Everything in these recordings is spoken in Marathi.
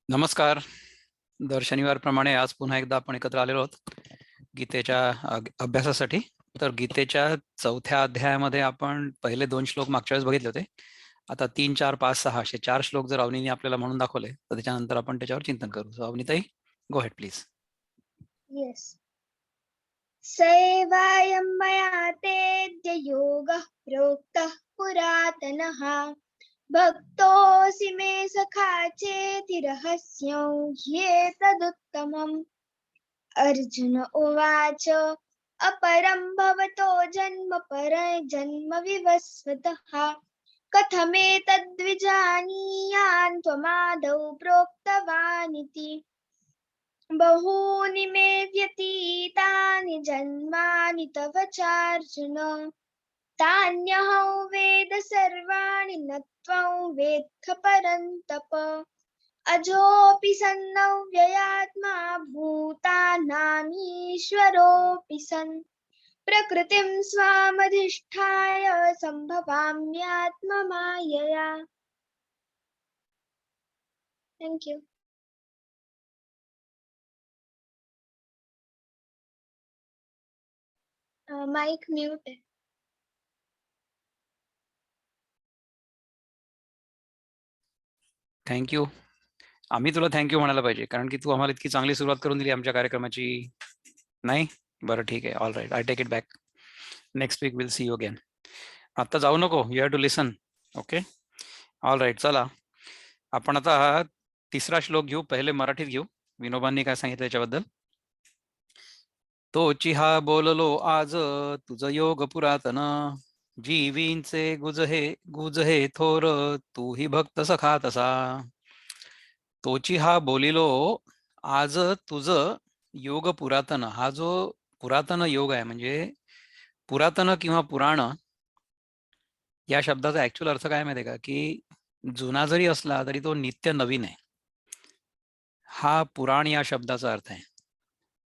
नमस्कार. दर शनिवारप्रमाणे आज पुन्हा एकदा आपण एकत्र आलेलो आहोत गीतेच्या अभ्यासासाठी. तर गीतेच्या 4थ्या अध्यायामध्ये आपण पहिले 2 श्लोक मागच्या वेळेस बघितले होते. आता 3, 4, 5, 6 असे 4 श्लोक जर अवनीने आपल्याला म्हणून दाखवले तर त्याच्यानंतर आपण त्याच्यावर चिंतन करू. सो अवनीताई, गो हेड प्लीज. Yes. सैवायं मया तेऽद्य योगः प्रोक्तः पुरातनः भक्तोऽसि मे सखा चेति रहस्यं ह्येतदुत्तमम्। अर्जुन उवाच अपरं भवतो जन्म परजन्म विवस्वतः कथमेतद्विजानीयान् त्वमादौ प्रोक्तवानिति। बहूनि मे व्यतीतानि जन्मानि तव चार्जुन तान्यहं वेद सर्वाणि न त्वं वेत्थ परन्तप अजोऽपि सन्नव्ययात्मा भूतानामीश्वरोऽपि सन् प्रकृतिं स्वामधिष्ठाय सम्भवाम्यात्ममायया। Thank you. Mic mute है. थँक्यू. आम्ही तुला थँक्यू म्हणायला पाहिजे, कारण की तू आम्हाला इतकी चांगली सुरुवात करून दिली आमच्या कार्यक्रमाची. नाही? बरं, ठीक आहे. All right, I take it back. Next week will see you again. आता जाऊ नको, you have to listen. Okay, all right. चला, आपण आता तिसरा श्लोक घेऊ. पहिले मराठीत घेऊ. विनोबांनी काय सांगितलं याच्याबद्दल. तोची हा बोललो आज तुझ योग पुरातन, जीवींचे गुज हे थोर, तू ही भक्त सखा तसा. तोची हा बोलिलो आज तुझ योग पुरातन. हा जो पुरातन योग आहे, म्हणजे पुरातन किंवा पुराण या शब्दाचा ऍक्च्युअल अर्थ काय माहिती आहे का, की जुना जरी असला तरी तो नित्य नवीन आहे. हा पुराण या शब्दाचा अर्थ आहे.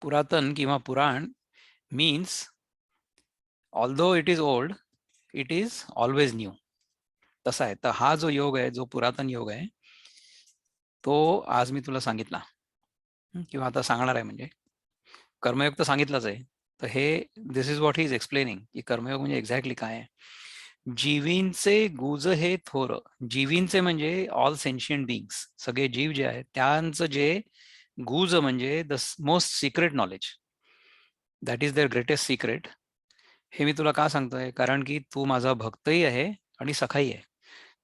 पुरातन किंवा पुराण means although it is old, it is always new. तसा आहे. तर हा जो योग आहे, जो पुरातन योग आहे, तो आज मी तुला सांगितला किंवा आता सांगणार आहे. म्हणजे कर्मयोग तर सांगितलंच आहे. तर हे this is what he is explaining, की कर्मयोग म्हणजे एक्झॅक्टली काय आहे. जीवींचे गुज हे थोर. जीवींचे म्हणजे ऑल सेन्शियंट बिंग्स, सगळे जीव जे आहेत त्यांचं जे गुज म्हणजे the most secret knowledge, that is their greatest secret. हे मी तुला का सांगतोय, कारण की तू माझा भक्तही आहे आणि सखाही आहे.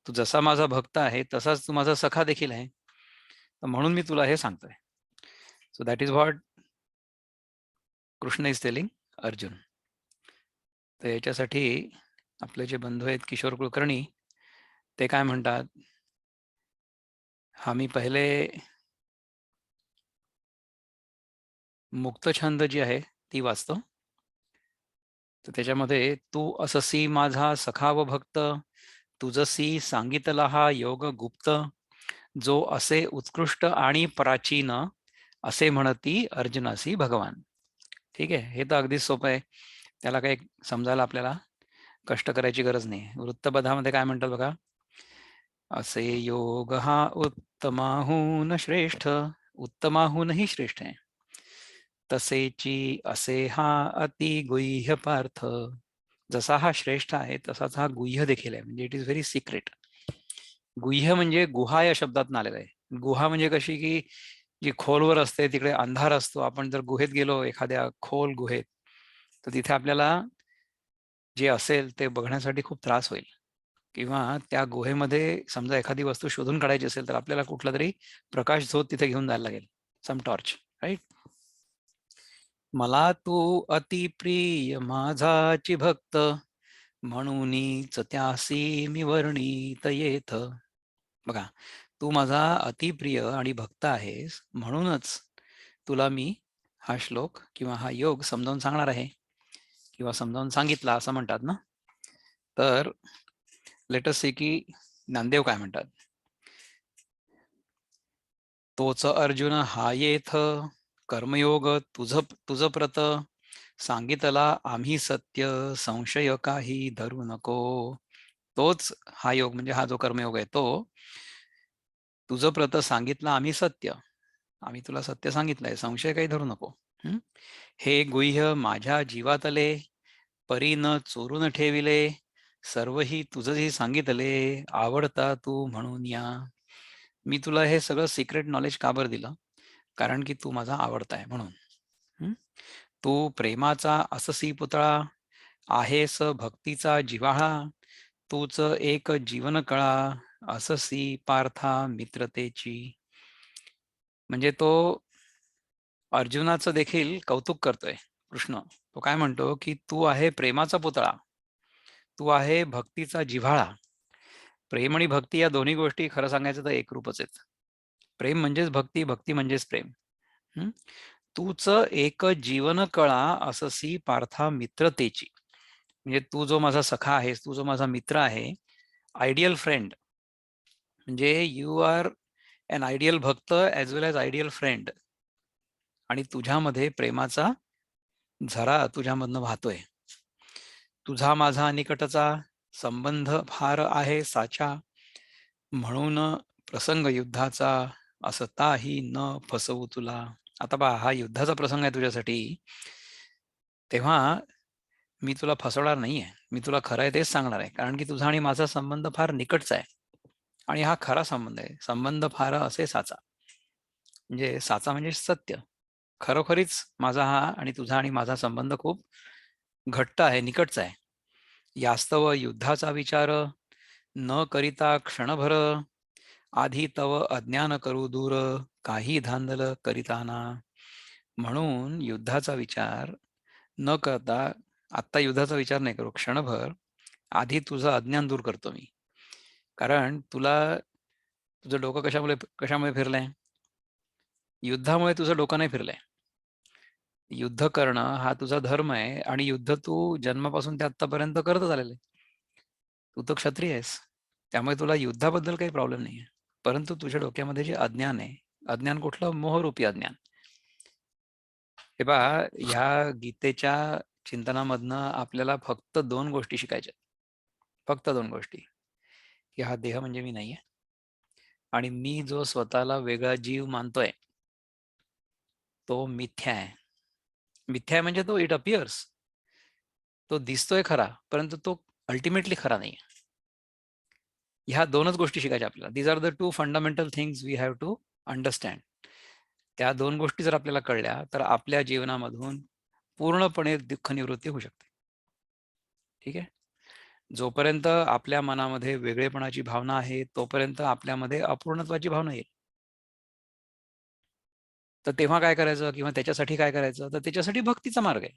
तू जसा माझा भक्त आहे तसाच तू माझा सखा देखील आहे. तर म्हणून मी तुला हे सांगतोय. So that is what Krishna is telling Arjun. तर याच्यासाठी आपले जे बंधू आहेत किशोर कुलकर्णी, ते काय म्हणतात, हा मी पहिले मुक्त छंद जी आहे ती वाचतो. तर त्याच्यामध्ये तू अससी माझा सखा व भक्त, तुझसी सांगितला हा योग गुप्त, जो असे उत्कृष्ट आणि प्राचीन, असे म्हणती अर्जुनासी भगवान. ठीक आहे, हे तर अगदीच सोपं आहे. त्याला काही समजायला आपल्याला कष्ट करायची गरज नाही. वृत्तपदामध्ये काय म्हणतात बघा, असे योग हा उत्तमाहून श्रेष्ठ, उत्तमाहूनही श्रेष्ठ आहे. तसेची असे हा अति गुह्य पार्थ. जसा हा श्रेष्ठ आहे तसाच हा गुह्य देखील आहे. म्हणजे इट इज व्हेरी सिक्रेट. गुह्य म्हणजे गुहा या शब्दात आलेला आहे. गुहा म्हणजे कशी, की जी खोलवर असते, तिकडे अंधार असतो. आपण जर गुहेत गेलो, एखाद्या खोल गुहेत, तर तिथे आपल्याला जे असेल ते बघण्यासाठी खूप त्रास होईल. किंवा त्या गुहेमध्ये समजा एखादी वस्तू शोधून काढायची असेल तर आपल्याला कुठला तरी प्रकाश झोत तिथे घेऊन जायला लागेल, सम टॉर्च, राईट. मला तू अतिप्रिय माझाची भक्त, म्हणूनच त्यासी मी वर्णित येथ. बघा, तू माझा अतिप्रिय आणि भक्त आहेस, म्हणूनच तुला मी हा श्लोक किंवा हा योग समजावून सांगणार आहे, किंवा समजावून सांगितला असं म्हणतात ना. तर लेट अस से की ज्ञानदेव काय म्हणतात. तोच अर्जुन हा येथ, कर्मयोग तुझ तुझ प्रत, सांगितला आम्ही सत्य, संशय काही धरू नको. तोच हा योग म्हणजे हा जो कर्मयोग आहे तो तुझं प्रत सांगितलं आम्ही सत्य. आम्ही तुला सत्य सांगितलंय, संशय काही धरू नको. हं? हे गुह्य माझ्या जीवातले, परी न चोरून ठेविले, सर्वही तुझही सांगितले, आवडता तू म्हणून या. मी तुला हे सगळं सिक्रेट नॉलेज का बरं दिलं? कारण की तू माझा आवडता आहे म्हणून. हं? तू प्रेमाचा अससी पुतळा, आहेस भक्तीचा जिव्हाळा, तूच एक जीवन कळा, अससी पार्था मित्रतेची. म्हणजे तो अर्जुनाचं देखील कौतुक करतोय कृष्ण. तो काय म्हणतो की तू आहे प्रेमाचा पुतळा, तू आहे भक्तीचा जिव्हाळा. प्रेम आणि भक्ती या दोन्ही गोष्टी खरं सांगायचं तर एकरूपच आहेत. प्रेम म्हणजेच भक्ती, भक्ती म्हणजेच प्रेम. हं? तूच एक जीवन कळा अससी पार्था मित्रतेची. म्हणजे तू जो माझा सखा आहेस, तू जो माझा मित्र आहे, आयडियल फ्रेंड, म्हणजे यू आर एन आयडियल भक्त ॲज वेल ॲज आयडियल फ्रेंड. आणि तुझ्यामध्ये प्रेमाचा झरा तुझ्यामधनं वाहतोय. तुझा माझा निकटचा संबंध फार आहे साचा, म्हणून प्रसंग युद्धाचा असताही न फसवू तुला. आता पहा, हा युद्धाचा प्रसंग आहे तुझ्यासाठी, तेव्हा मी तुला फसवणार नाहीये. मी तुला खरं आहे तेच सांगणार आहे, कारण की तुझा आणि माझा संबंध फार निकटचा आहे आणि हा खरा संबंध आहे. संबंध फार असे साचा, म्हणजे साचा म्हणजे सत्य. खरोखरीच माझा हा आणि तुझा आणि माझा संबंध खूप घट्ट आहे, निकटचा आहे. यास्तव युद्धाचा विचार न करिता क्षणभर, आधी तव अज्ञान करू दूर, काही धांदल करिताना. म्हणून युद्धाचा विचार न करता, आत्ता युद्धाचा विचार नाही करू, क्षणभर आधी तुझं अज्ञान दूर करतो मी. कारण तुला तुझं डोकं कशामुळे कशामुळे फिरलंय? युद्धामुळे तुझं डोकं नाही फिरलंय. युद्ध करणं हा तुझा धर्म आहे आणि युद्ध तू जन्मापासून ते आत्तापर्यंत करतच आलेलं आहे. तू तर क्षत्रिय आहेस, त्यामुळे तुला युद्धाबद्दल काही प्रॉब्लेम नाही आहे. परंतु तुझ्या डोक्यामध्ये जे अज्ञान आहे, अज्ञान कुठलं? मोहरूपी अज्ञान. हे पहा, ह्या गीतेच्या चिंतनामधनं आपल्याला फक्त 2 गोष्टी शिकायच्या. फक्त 2 गोष्टी, की हा देह म्हणजे मी नाहीये आणि मी जो स्वतःला वेगळा जीव मानतोय तो मिथ्या आहे. मिथ्या आहे म्हणजे तो इट अपियर्स, तो दिसतोय खरा, परंतु तो अल्टिमेटली खरा नाही. ह्या 2च गोष्टी शिकायच्या आपल्याला. These are the 2 fundamental things we have to understand. त्या 2 गोष्टी जर आपल्याला कळल्या तर आपल्या जीवनामधून पूर्णपणे दुःख निवृत्ती होऊ शकते. ठीक आहे. जोपर्यंत आपल्या मनामध्ये वेगळेपणाची भावना आहे, तोपर्यंत आपल्यामध्ये अपूर्णत्वाची भावना येईल. तर तेव्हा काय करायचं किंवा त्याच्यासाठी काय करायचं? तर त्याच्यासाठी भक्तीचा मार्ग आहे.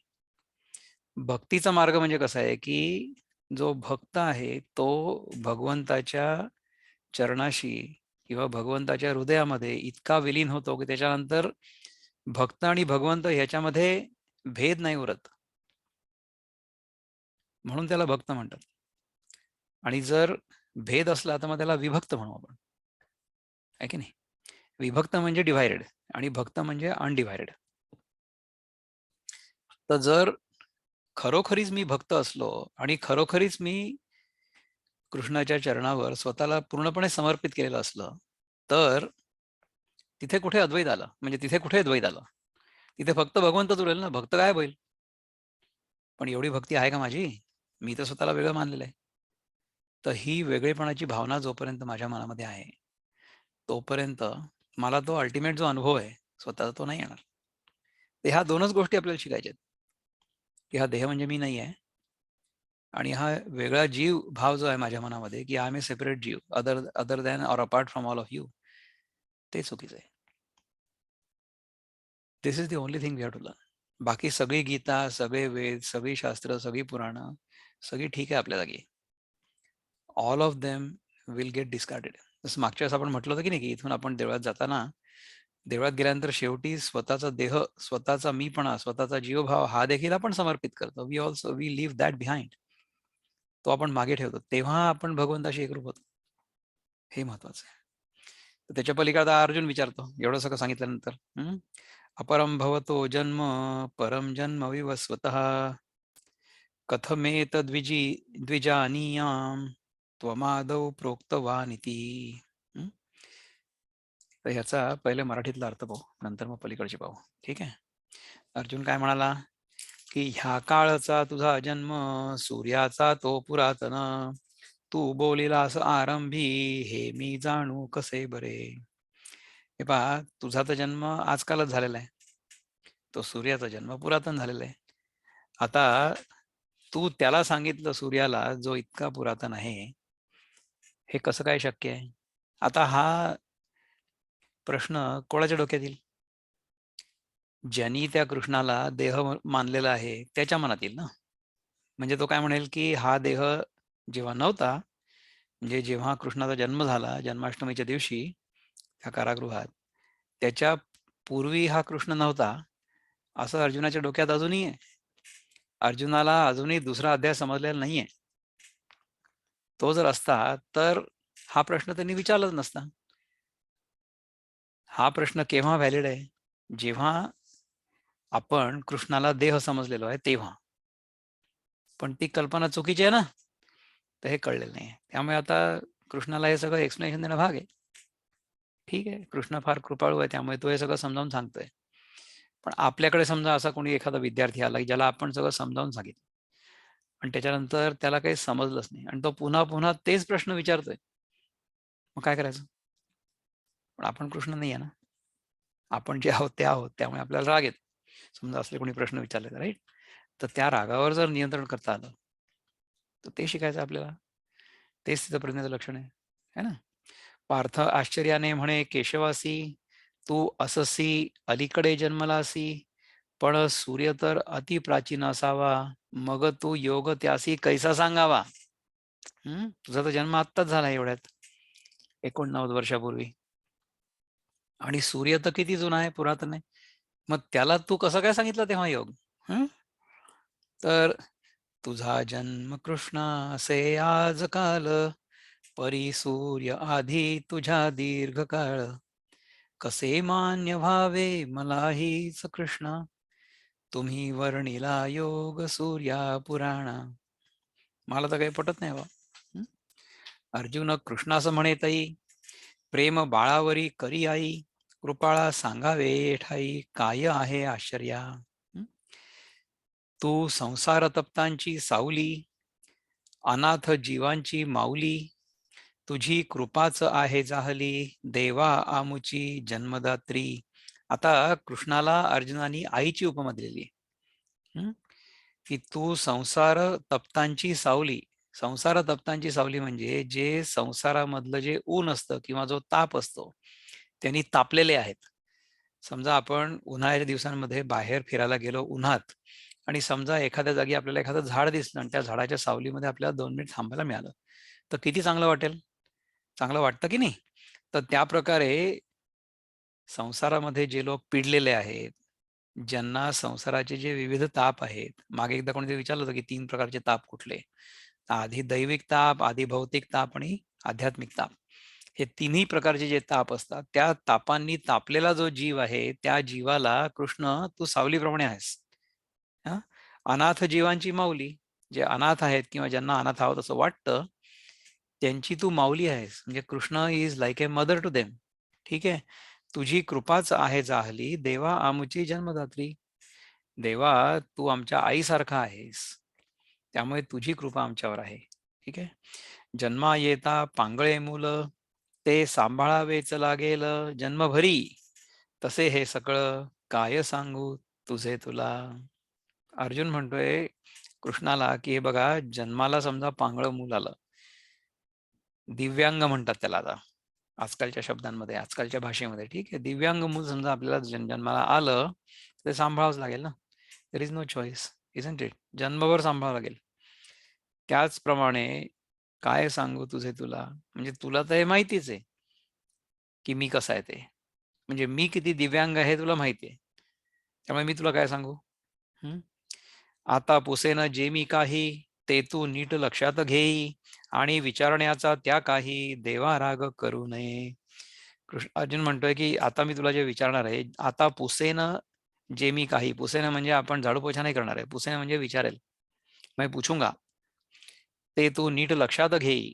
भक्तीचा मार्ग म्हणजे कसा आहे, की जो भक्त आहे तो भगवंताच्या चरणाशी किंवा भगवंताच्या हृदयामध्ये इतका विलीन होतो, की त्याच्यानंतर भक्त आणि भगवंत ह्याच्यामध्ये भेद नाही उरत. म्हणून त्याला भक्त म्हणतात. आणि जर भेद असला तर मग त्याला विभक्त म्हणू आपण, आहे की नाही? विभक्त म्हणजे डिव्हायडेड आणि भक्त म्हणजे अनडिव्हायडेड. तर जर खरोखरीच मी भक्त असलो आणि खरोखरीच मी कृष्णाच्या चरणावर स्वतःला पूर्णपणे समर्पित केलेलं असलं, तर तिथे कुठे अद्वैत आलं? म्हणजे तिथे कुठे द्वैत आलं? तिथे फक्त भगवंतच उरेल ना, भक्त गायब होईल. पण एवढी भक्ती आहे का माझी? मी तर स्वतःला वेगळं मानलेलं आहे. तर ही वेगळेपणाची भावना जोपर्यंत माझ्या मनामध्ये आहे, तोपर्यंत मला तो अल्टिमेट जो अनुभव आहे स्वतःचा, तो नाही येणार. तर ह्या 2च गोष्टी आपल्याला शिकायच्या आहेत, की हा देह म्हणजे मी नाही आहे आणि हा वेगळा जीव भाव जो आहे माझ्या मनामध्ये, की आय एम ए सेपरेट जीव, other other than or apart from all of you, ते चुकीचं आहे. This is the only thing we have to learn. बाकी सगळी गीता, सगळे वेद, सगळी शास्त्र, सगळी पुराणं, सगळी ठीक आहे आपल्या जागी. All of them will get discarded. जसं मागच्या वेळेस आपण म्हटलं होतं की नाही, की इथून आपण देवळात जाताना, देवळात गेल्यानंतर शेवटी स्वतःचा देह, स्वतःचा मीपणा, स्वतःचा जीवभाव हा देखील आपण समर्पित करतो. We leave that behind. तो आपण मागे ठेवतो. तेव्हा आपण भगवंताशी एकरूप होतो. हे महत्वाचं आहे. तर त्याच्या पलीकडे अर्जुन विचारतो, एवढं सगळं सांगितल्यानंतर, अपरम भवतो जन्म, परम जन्म विवस्वतः, कथमेतद्विजी द्विजानीयाम त्वमादौ प्रोक्तवानिति. तर ह्याचा पहिले मराठीतला अर्थ पाहू, नंतर मग पलीकडचे पाहू. ठीक आहे. अर्जुन काय म्हणाला की ह्या काळचा तुझा जन्म सूर्याचा तो पुरातन, तू बोलिलास आरंभी हे मी जाणू कसे बरे. हे पहा, तुझा तर जन्म आजकालच झालेला आहे, तो सूर्याचा जन्म पुरातन झालेला आहे. आता तू त्याला सांगितलं सूर्याला जो इतका पुरातन आहे, हे कसं काय शक्य आहे? आता हा प्रश्न कोणाच्या डोक्यात येईल? ज्यांनी त्या कृष्णाला देह मानलेला आहे त्याच्या मनात येईल ना. म्हणजे तो काय म्हणेल की हा देह जेव्हा नव्हता, म्हणजे जेव्हा कृष्णाचा जन्म झाला जन्माष्टमीच्या दिवशी त्या कारागृहात, त्याच्या पूर्वी हा कृष्ण नव्हता, असं अर्जुनाच्या डोक्यात अजूनही आहे. अर्जुनाला अजूनही दुसरा अध्याय समजलेला नाहीये. तो जर असता तर हा प्रश्न त्यांनी विचारलाच नसता. हा प्रश्न केव्हा व्हॅलिड आहे? जेव्हा आपण कृष्णाला देह समजलेलो आहे तेव्हा. पण ती कल्पना चुकीची आहे ना, तर हे कळलेलं नाही. त्यामुळे आता कृष्णाला हे सगळं एक्सप्लेनेशन देणं भाग आहे. ठीक आहे, कृष्ण फार कृपाळू आहे, त्यामुळे तो हे सगळं समजावून सांगतोय. पण आपल्याकडे समजा असा कोणी एखादा विद्यार्थी आला की ज्याला आपण सगळं समजावून सांगितलं आणि त्याच्यानंतर त्याला काही समजलंच नाही आणि तो पुन्हा पुन्हा तेच प्रश्न विचारतोय, मग काय करायचं? पण आपण कृष्ण नाही आहे ना, आपण जे आहोत ते आहोत, त्यामुळे आपल्याला राग येतो समजा असले कोणी प्रश्न विचारले तर, राईट. तर त्या रागावर जर नियंत्रण करता आलं तर ते शिकायचं आपल्याला. तेच तिथं प्रज्ञेचं लक्षण आहे, है ना. पार्थ आश्चर्याने म्हणे केशवासी, तू अससी अलीकडे जन्मलासी, पण सूर्य तर अति प्राचीन असावा, मग तू योग त्यासी कैसा सांगावा. तुझा तर जन्म आत्ताच झाला एवढ्यात 89 वर्षापूर्वी, आणि सूर्य तर किती जुना आहे, पुरातन आहे. मग त्याला तू कसं काय सांगितलं तेव्हा योग? हं? तर तुझा जन्म कृष्ण असे आज काल, परी सूर्य आधी तुझ्या दीर्घकाळ, कसे मान्य व्हावे मलाहीच कृष्ण, तुम्ही वर्णिला योग सूर्या पुराणा. मला तर काही पटत नाही बा. अर्जुन कृष्णास म्हणे तई, प्रेम बाळावरी करी आई, कृपाळा सांगावे ठाई काय आहे आश्चर्या. तू संसार तप्तांची सावली, अनाथ जीवांची माऊली, तुझी कृपाच आहे जाहली, देवा आमुची जन्मदात्री. आता कृष्णाला अर्जुनाने आईची उपमा दिलेली आहे, की तू संसार तप्तांची सावली. संसार तप्तांची सावली म्हणजे जे संसारामधलं जे ऊन असतं किंवा जो ताप असतो त्यांनी तापलेले आहेत. समजा आपण उन्हाळ्याच्या दिवसांमध्ये बाहेर फिरायला गेलो उन्हात, आणि समजा एखाद्या जागी आपल्याला एखादं झाड दिसलं आणि त्या झाडाच्या सावलीमध्ये आपल्याला 2 मिनिट थांबायला मिळालं, तर किती चांगलं वाटेल? चांगलं वाटतं की नाही? तर त्या प्रकारे संसारामध्ये जे लोक पिडलेले आहेत, ज्यांना संसाराचे जे विविध ताप आहेत, मागे एकदा कोणीतरी विचारलं होतं की 3 प्रकारचे ताप कुठले? आधी दैविक ताप, आधी भौतिक ताप आणि आध्यात्मिक ताप. हे तिन्ही प्रकारचे जे ताप असतात, त्या तापांनी तापलेला जो जीव आहे, त्या जीवाला कृष्ण तू सावलीप्रमाणे आहेस. हां, अनाथ जीवांची माऊली, जे अनाथ आहेत किंवा ज्यांना अनाथ आहोत असं वाटतं, त्यांची तू माऊली आहेस. म्हणजे Krishna is like a mother to them. ठीक आहे. तुझी कृपाच आहे जाहली, देवा आमुची जन्मदात्री. देवा, तू आमच्या आईसारखा आहेस, त्यामुळे तुझी कृपा आमच्यावर आहे. ठीक आहे. जन्मा येता पांगळे मूल, ते सांभाळावेच लागेल जन्मभरी, तसे हे सगळं काय सांगू तुझे तुला. अर्जुन म्हणतोय कृष्णाला की हे बघा, जन्माला समजा पांगळं मूल आलं, दिव्यांग म्हणतात त्याला आता आजकालच्या शब्दांमध्ये, आजकालच्या भाषेमध्ये. ठीक आहे, दिव्यांग मूल समजा आपल्याला जन्माला आलं, ते सांभाळावंच लागेल ना. There is no choice, isn't it. जन्मभर सांभाळावं लागेल. त्याचप्रमाणे काय सांगू तुझे तुला, म्हणजे तुला तर हे माहितीच आहे की मी कसा आहे ते, म्हणजे मी किती दिव्यांग आहे तुला माहिती आहे, त्यामुळे मी तुला काय सांगू. हम्म? आता पुसेन जे मी काही, ते तू नीट लक्षात घेई, आणि विचारण्याचा त्या काही देवा राग करू नये. अर्जुन म्हणतोय की आता मी तुला जे विचारणार आहे, आता पुसेन जे मी काही, पुसेन म्हणजे आपण झाडू पोछा नाही करणार आहे, पुसेन म्हणजे विचारेल, मैं पूछूंगा, ते तू नीट लक्षात घेई.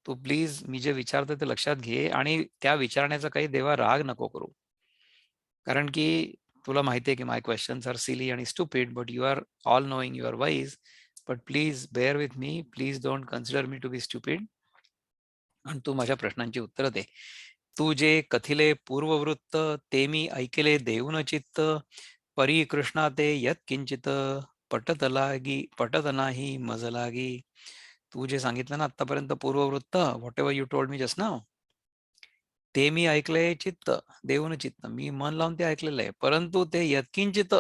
तू प्लीज मी जे विचारतोय ते लक्षात घे आणि त्या विचारण्याचा काही देवा राग नको करू. कारण की तुला माहिती आहे की माय क्वेश्चन्स आर सिली आणि stupid, but you are all knowing, you are wise. But please bear with me, please don't consider me to be stupid, आणि तू माझ्या प्रश्नांची उत्तरं दे. तू जे कथिले पूर्ववृत्त ते मी ऐकले देऊन चित्त, परी कृष्णा ते यत किंचित, पटत नाही मज लागी. तू जे सांगितलं ना आतापर्यंत पूर्ववृत्त, whatever you told me just नाव, ते मी ऐकलंय चित्त देऊन चित्त, मी मन लावून ते ऐकलेलं आहे, परंतु ते यत्किंचित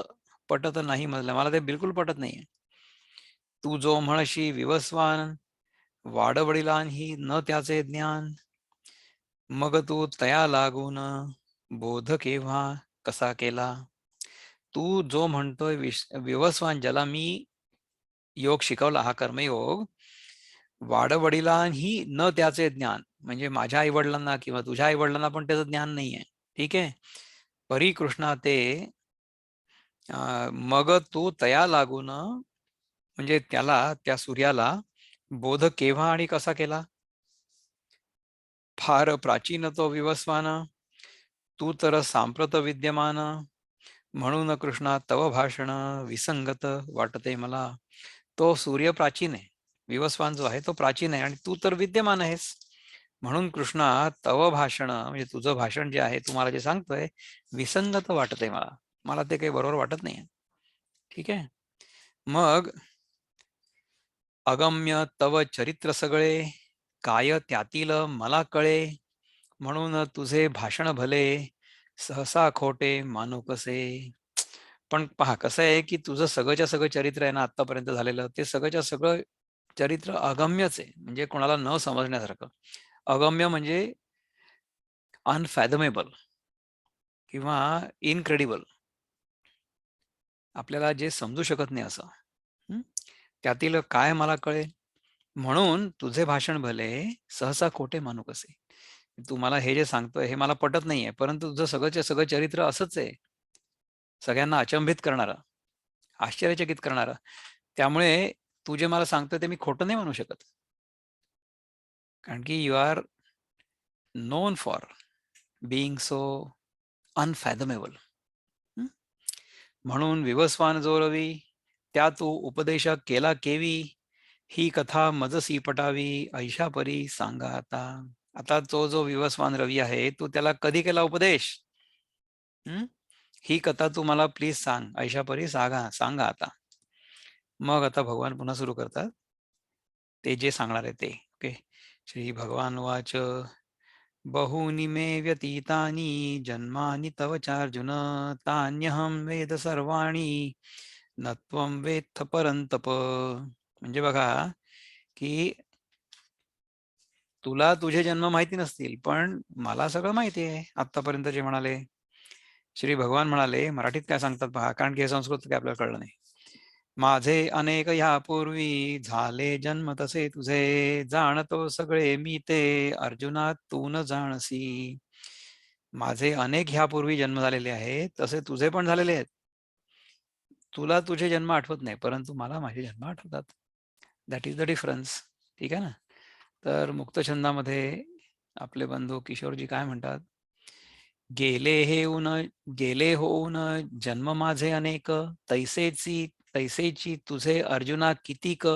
पटत नाही मजला, मला ते बिलकुल पटत नाहीये. तू जो म्हणशी विवस्वान, वाडवडिलांही न त्याचे ज्ञान, मग तू तया लागून बोध केव्हा कसा केला. तू जो म्हणतोय विवस्वान, ज्याला मी योग शिकवला, हा कर्मयोग, वाडवडिलांही न त्याचे ज्ञान, म्हणजे माझ्या आईवडिलांना किंवा तुझ्या आईवडिलांना पण त्याचं ज्ञान नाहीये. ठीक आहे. परी कृष्णा ते मग तू तया लागून, म्हणजे त्याला, त्या सूर्याला बोध केव्हा आणि कसा केला. फार प्राचीन तो विवस्वान, तू तर सांप्रत विद्यमान, म्हणून कृष्णा तव भाषण विसंगत वाटते मला. तो सूर्य प्राचीन आहे, विवस्वान जो आहे तो प्राचीन आहे, आणि तू तर विद्यमान आहेस. म्हणून कृष्णा तव भाषण, म्हणजे तुझं भाषण जे आहे, तुम्हाला जे सांगतोय, विसंगत वाटतंय मला, मला ते काही बरोबर वाटत नाही. ठीक आहे. मग अगम्य तव चरित्र सगळे, काय त्यातील मला कळे, म्हणून तुझे भाषण भले, सहसा खोटे मानू कसे. पण पहा कसं आहे की तुझं सगळंच्या सगळं चरित्र आहे ना आतापर्यंत झालेलं, ते सगळंच्या सगळं चरित्र अगम्यच आहे, म्हणजे कोणाला न समजण्यासारखं. अगम्य म्हणजे अनफॅदमेबल किंवा इनक्रेडिबल, आपल्याला जे समजू शकत नाही असं. त्यातील काय मला कळे, म्हणून तुझे भाषण भले, सहसा खोटे मानू कसे. तू मला हे जे सांगतोय हे मला पटत नाहीये, परंतु तुझं सगळंच्या सगळं चरित्र असंच आहे, सगळ्यांना अचंबित करणारं, आश्चर्यचकित करणारं. त्यामुळे तू जे मला सांगतोय ते मी खोटं नाही म्हणू शकत, कारण की you are known for being so unfathomable. म्हणून विवस्वान जो रवी, त्या तू उपदेश केला केवी, ही कथा मजसी पटावी, ऐशा परी सांगा आता. आता तो जो विवस्वान रवी आहे, तू त्याला कधी केला उपदेश, ही कथा तू मला प्लीज सांग, ऐशा परी सांगा आता. मग आता भगवान पुन्हा सुरू करतात ते जे सांगणार आहे ते. ओके. श्री भगवान वाच, बहूनि मे व्यतीतानि जन्मानि तव चार्जुन, तान्यहं वेद सर्वाणि न त्वं वेत्थ परंतप. म्हणजे बघा की तुला तुझे जन्म माहिती नसतील, पण मला सगळं माहिती आहे आतापर्यंत जे म्हणाले. श्री भगवान म्हणाले, मराठीत काय सांगतात पहा, कारण की हे संस्कृत काय आपल्याला कळलं नाही. माझे अनेक ह्यापूर्वी झाले जन्म तसे तुझे, जाणतो सगळे मी ते अर्जुना तू न जाणसी. माझे अनेक ह्यापूर्वी जन्म झालेले आहेत, तसे तुझे पण झालेले आहेत. तुला तुझे जन्म आठवत नाही, परंतु मला माझे जन्म आठवतात. That is the difference. ठीक आहे ना. तर मुक्तछंदामध्ये आपले बंधू किशोरजी काय म्हणतात, गेले होऊन जन्म माझे अनेक, तैसेची तुझे अर्जुना कितीक,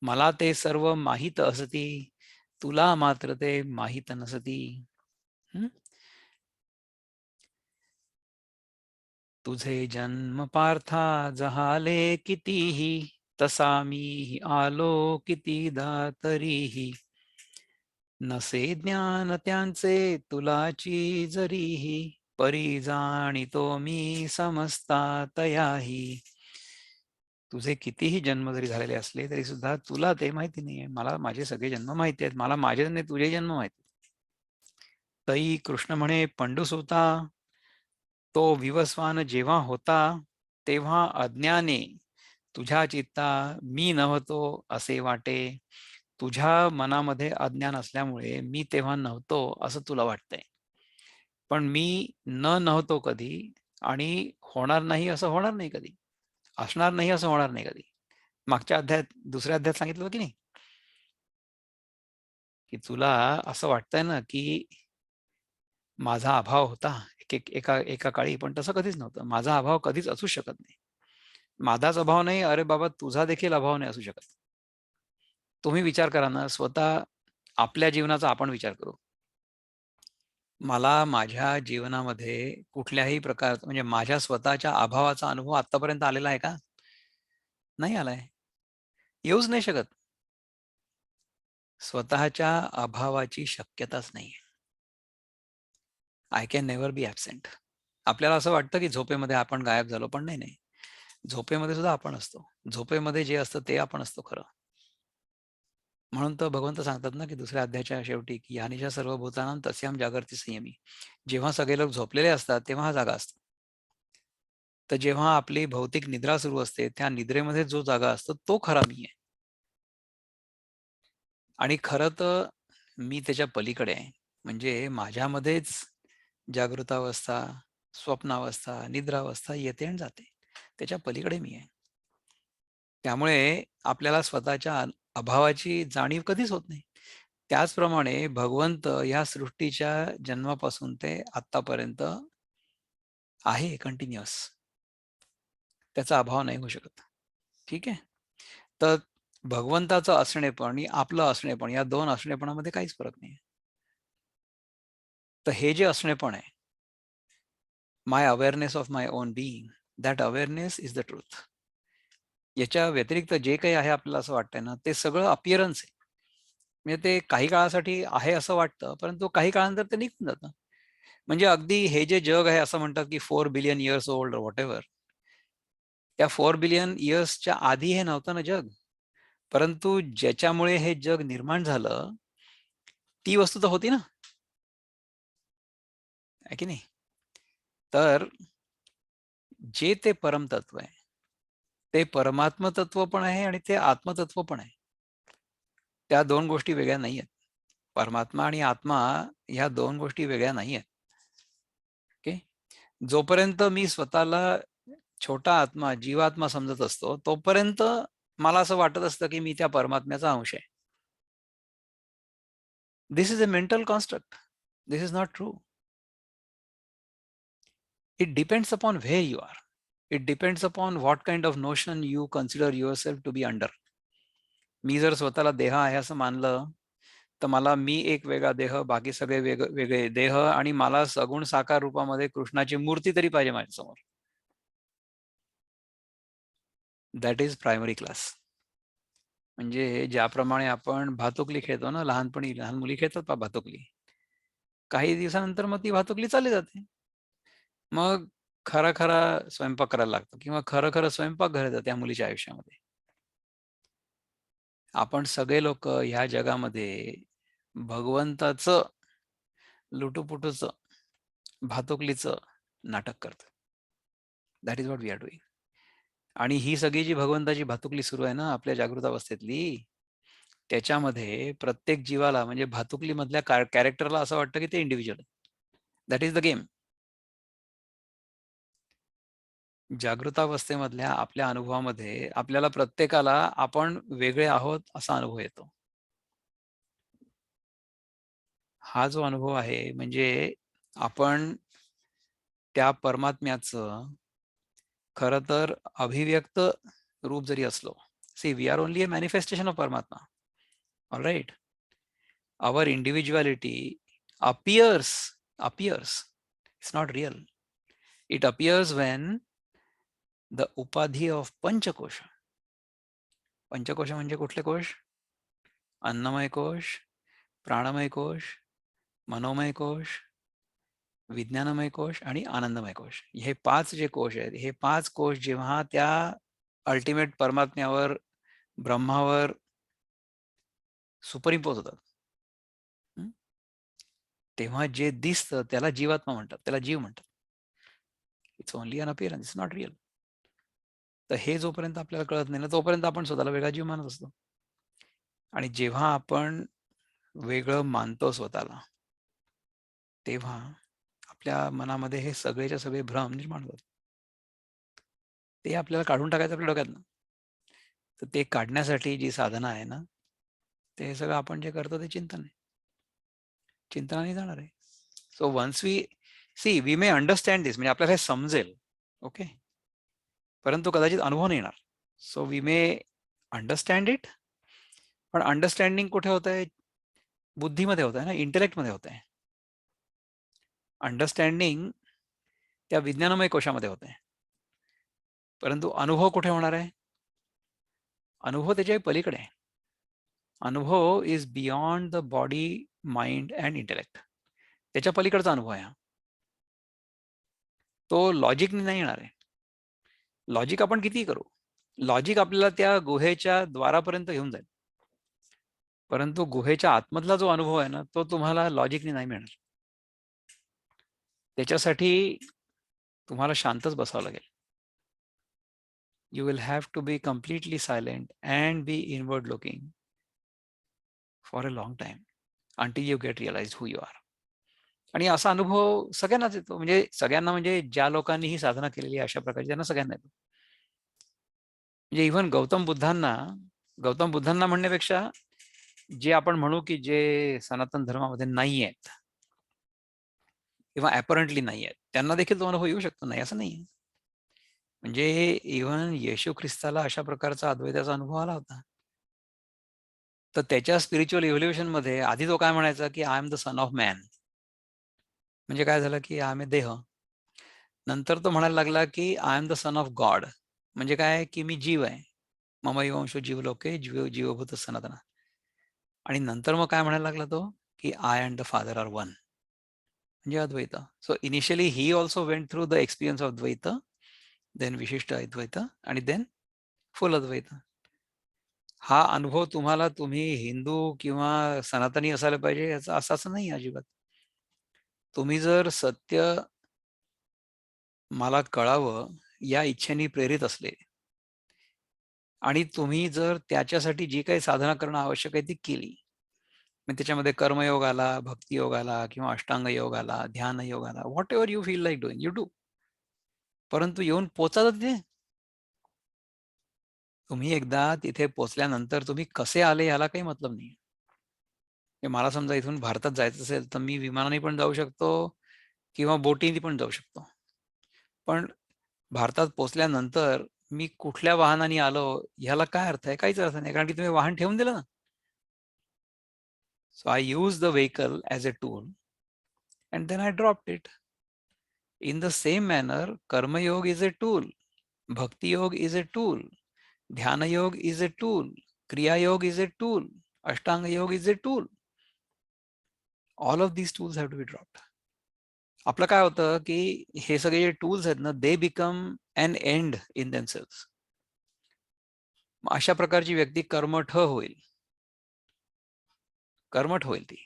मला ते सर्व माहीत असती, तुला मात्र ते माहीत नसती. तुझे जन्म पार्था जहाले कितीही, तसा मी आलो कितीदा तरीही, नसे ज्ञान त्यांचे तुलाची जरीही, परी जाणितो मी समजता तयाही. तुझे कितीही जन्म जरी झालेले असले तरी सुद्धा तुला ते माहिती नाहीये, मला माझे सगळे जन्म माहिती आहेत, मला माझे नाही तुझे जन्म माहिती. तई कृष्ण म्हणे पंडुसुता, तो विवस्वान जेव्हा होता, तेव्हा अज्ञाने तुझ्या चित्ता मी नव्हतो असे वाटे. तुझ्या मनामध्ये अज्ञान असल्यामुळे मी तेव्हा नव्हतो असं तुला वाटतंय, पण मी नव्हतो कधी, आणि होणार नाही असं होणार नाही कधी, असणार नाही असं होणार नाही कधी. मागच्या अध्यायात, दुसऱ्या अध्यायात सांगितलं की नाही की तुला असं वाटतंय ना की माझा अभाव होता एका काळी, पण तसं कधीच नव्हतं. माझा अभाव कधीच असू शकत नाही. माझाच अभाव नाही, अरे बाबा तुझा देखील अभाव नाही असू शकत. तुम्ही विचार करा ना, स्वतः आपल्या जीवनाचा आपण विचार करू. मला माझ्या जीवनामध्ये कुठल्याही प्रकारचा म्हणजे माझ्या स्वतःच्या अभावाचा अनुभव आतापर्यंत आलेला आहे का? नाही आलाय. येऊच नाही शकत. स्वतःच्या अभावाची शक्यताच नाहीये. I can never B absent. आपल्याला असं वाटतं की झोपेमध्ये आपण गायब झालो, पण नाही, नाही. झोपेमध्ये सुद्धा आपण असतो. झोपेमध्ये जे असतं ते आपण असतो खरं. म्हणून तर भगवंत सांगतात ना, की दुसऱ्या अध्यायाच्या शेवटी, की "यानिशा सर्वभूतानां तस्यां जागर्ति संयमी." जेव्हा सगळे लोक झोपलेले असतात, तेव्हा हा जागा असतो. तर जेव्हा आपली भौतिक निद्रा सुरू असते, त्या निद्रेमध्ये जो जागा असतो, तो खरा मी आहे. आणि खरं तर मी त्याच्या पलीकडे आहे. म्हणजे माझ्यामध्येच जागृतावस्था, स्वप्नावस्था, निद्रावस्था येते आणि जाते. त्याच्या पलीकडे मी आहे. त्यामुळे आपल्याला स्वतःच्या अभावाची जाणीव कधीच होत नाही. त्याचप्रमाणे भगवंत या सृष्टीच्या जन्मापासून ते आत्तापर्यंत आहे कंटिन्युअस. त्याचा अभाव नाही होऊ शकत. ठीक आहे? तर भगवंताचं असणेपण आणि आपलं असणेपण या 2 असणेपणामध्ये काहीच फरक नाही. तर हे जे असणेपण आहे, my awareness of my own being, that awareness is the truth. याच्या व्यतिरिक्त जे काही आहे आपल्याला असं वाटतंय ना, ते सगळं अपीअरन्स आहे. म्हणजे ते काही काळासाठी आहे असं वाटतं, परंतु काही काळानंतर ते निघून जातं. म्हणजे अगदी हे जे जग आहे असं म्हणतात, की 4 बिलियन इयर्स ओल्ड व्हॉटएव्हर. त्या 4 बिलियन इयर्सच्या आधी हे नव्हतं ना जग. परंतु ज्याच्यामुळे हे जग निर्माण झालं, ती वस्तू तर होती ना, आहे की नाही? तर जे ते परमतत्व आहे, ते परमात्म तत्व पण आहे आणि ते आत्मतत्व पण आहे. त्या 2 गोष्टी वेगळ्या नाहीयेत. परमात्मा आणि आत्मा ह्या 2 गोष्टी वेगळ्या नाहीयेत. ओके. जोपर्यंत मी स्वतःला छोटा आत्मा, जीवात्मा समजत असतो, तोपर्यंत मला असं वाटत असतं, की मी त्या परमात्म्याचा अंश आहे. This is a mental construct. This is not true. It depends upon where you are. It depends upon what kind of notion you consider yourself to be under. मी जर स्वतःला देह आहे असं मानलं, तर मला मी एक वेगळा देह, बाकी सगळे वेगळे देह आणि मला सगुण साकार रूपामध्ये कृष्णाची मूर्ती तरी पाहिजे माझ्यासमोर. That is primary class. म्हणजे ज्याप्रमाणे आपण भातुकली खेळतो ना, लहानपणी लहान मुली खेळतात पहा भातुकली. काही दिवसानंतर मग ती भातुकली चालली जाते. मग खरा-खरा स्वयंपाक करायला लागतो किंवा खरं-खरं स्वयंपाकघर येतं त्या मुलीच्या आयुष्यामध्ये. आपण सगळे लोक ह्या जगामध्ये भगवंताचं लुटूपुटूचं, भातुकलीचं नाटक करतो. That is what we are doing. आणि ही सगळी जी भगवंताची भातुकली सुरू आहे ना आपल्या जागृत अवस्थेतली, त्याच्यामध्ये प्रत्येक जीवाला म्हणजे भातुकलीमधल्या कॅरेक्टरला असं वाटतं की ते इंडिव्हिज्युअल आहे. That is the game. जागृतावस्थेमधल्या आपल्या अनुभवामध्ये आपल्याला प्रत्येकाला आपण वेगळे आहोत असा अनुभव येतो. हा जो अनुभव आहे म्हणजे आपण त्या परमात्म्याचं खरं तर अभिव्यक्त रूप जरी असलो. See we are only a manifestation of Paramatma. Alright. Our individuality appears. It's not real. It appears when the upadhi of Panchakosha. पंचकोश म्हणजे कुठले कोश? अन्नमय कोश, प्राणमय कोश, मनोमय कोश, विज्ञानमय कोश आणि आनंदमय कोश. हे 5 जे कोश आहेत, हे 5 कोश जेव्हा त्या अल्टिमेट परमात्म्यावर, ब्रह्मावर सुपरइम्पोज होतात. हं. तेव्हा जे दिसतं त्याला जीवात्मा म्हणतात, त्याला जीव म्हणतात. It's only an appearance, it's not real. तर हे जोपर्यंत आपल्याला कळत नाही ना, तोपर्यंत आपण स्वतःला वेगळा जीव मानत असतो. आणि जेव्हा आपण वेगळं मानतो स्वतःला, तेव्हा आपल्या मनामध्ये हे सगळेच्या सगळे भ्रम निर्माण होतात. ते आपल्याला काढून टाकायचं आपल्या डोक्यातनं. तर ते काढण्यासाठी जी साधना आहे ना, ते सगळं आपण जे करतो ते चिंतन आहे. चिंतनाने जाणार आहे. So once we may understand this, म्हणजे आपल्याला हे समजेल, ओके, परंतु कदाचित अनुभव नाही येणार. So we may understand it, पण अंडरस्टँडिंग कुठे होत आहे? बुद्धीमध्ये होत आहे ना, इंटेलेक्टमध्ये होत आहे. अंडरस्टँडिंग त्या विज्ञानमय कोशामध्ये होत आहे, परंतु अनुभव कुठे होणार आहे? अनुभव त्याच्या पलीकडे आहे. अनुभव is beyond the body, mind and intellect. त्याच्या पलीकडचा अनुभव आहे. तो लॉजिकने नाही येणार आहे. लॉजिक आपण कितीही करू, लॉजिक आपल्याला त्या गुहेच्या द्वारापर्यंत घेऊन जाईल, परंतु गुहेच्या आतमधला जो अनुभव आहे ना, तो तुम्हाला लॉजिकने नाही मिळणार. त्याच्यासाठी तुम्हाला शांतच बसावं लागेल. You will have to be completely silent and be inward looking for a long time until you get realise who you are. आणि असा अनुभव सगळ्यांनाच येतो, म्हणजे सगळ्यांना म्हणजे ज्या लोकांनी ही साधना केलेली आहे अशा प्रकारची, त्यांना सगळ्यांना येतो. म्हणजे इव्हन गौतम बुद्धांना म्हणण्यापेक्षा जे आपण म्हणू की जे सनातन धर्मामध्ये नाही आहेत किंवा ॲपरंटली नाही आहेत, त्यांना देखील तो अनुभव येऊ शकतो, नाही असं नाही. म्हणजे इव्हन येशू ख्रिस्ताला अशा प्रकारचा अद्वैताचा अनुभव आला होता. तर त्याच्या स्पिरिच्युअल इव्होल्युशनमध्ये आधी तो काय म्हणायचा की I am the son of man. म्हणजे काय झालं की आय एम ए देह. नंतर तो म्हणायला लागला की I am the son of God. म्हणजे काय की मी जीव आहे. मम वंशो जीवलोके जीवभूत सनातन. आणि नंतर मग काय म्हणायला लागला तो की I and the father are one, म्हणजे Advaita. So initially he also went through the experience of Dvaita, then Vishishta Advaita, आणि देन फुल अद्वैत. हा अनुभव तुम्ही हिंदू किंवा सनातनी असायला पाहिजे याचा असं नाही अजिबात. तुम्ही जर सत्य मला कळावं या इच्छेने प्रेरित असले आणि तुम्ही जर त्याच्यासाठी जी काही साधना करणं आवश्यक आहे ती केली, मग त्याच्यामध्ये कर्मयोग आला, भक्तियोग आला किंवा अष्टांग योग आला, ध्यान योग आला, what ever you feel like doing you do. परंतु येऊन पोचा तिथे. तुम्ही एकदा तिथे पोचल्यानंतर तुम्ही कसे आले याला काही मतलब नाही. मला समजा इथून भारतात जायचं असेल तर मी विमानाने पण जाऊ शकतो किंवा बोटीने पण जाऊ शकतो. पण भारतात पोचल्यानंतर मी कुठल्या वाहनाने आलो ह्याला काय अर्थ आहे? काहीच अर्थ नाही, कारण की तुम्ही वाहन ठेवून दिलं ना. So I use the vehicle as a tool and then I dropped it. In the same manner, Karma Yoga is a tool, Bhakti Yoga is a tool, Dhyana Yoga is a tool, Kriya Yoga is a tool, Ashtanga Yoga is a tool. All of these tools have to be dropped. आपलं काय होतं की हे सगळे जे टूल्स आहेत ना, they become an and in themselves. अशा प्रकारची व्यक्ती कर्मठ होईल. ती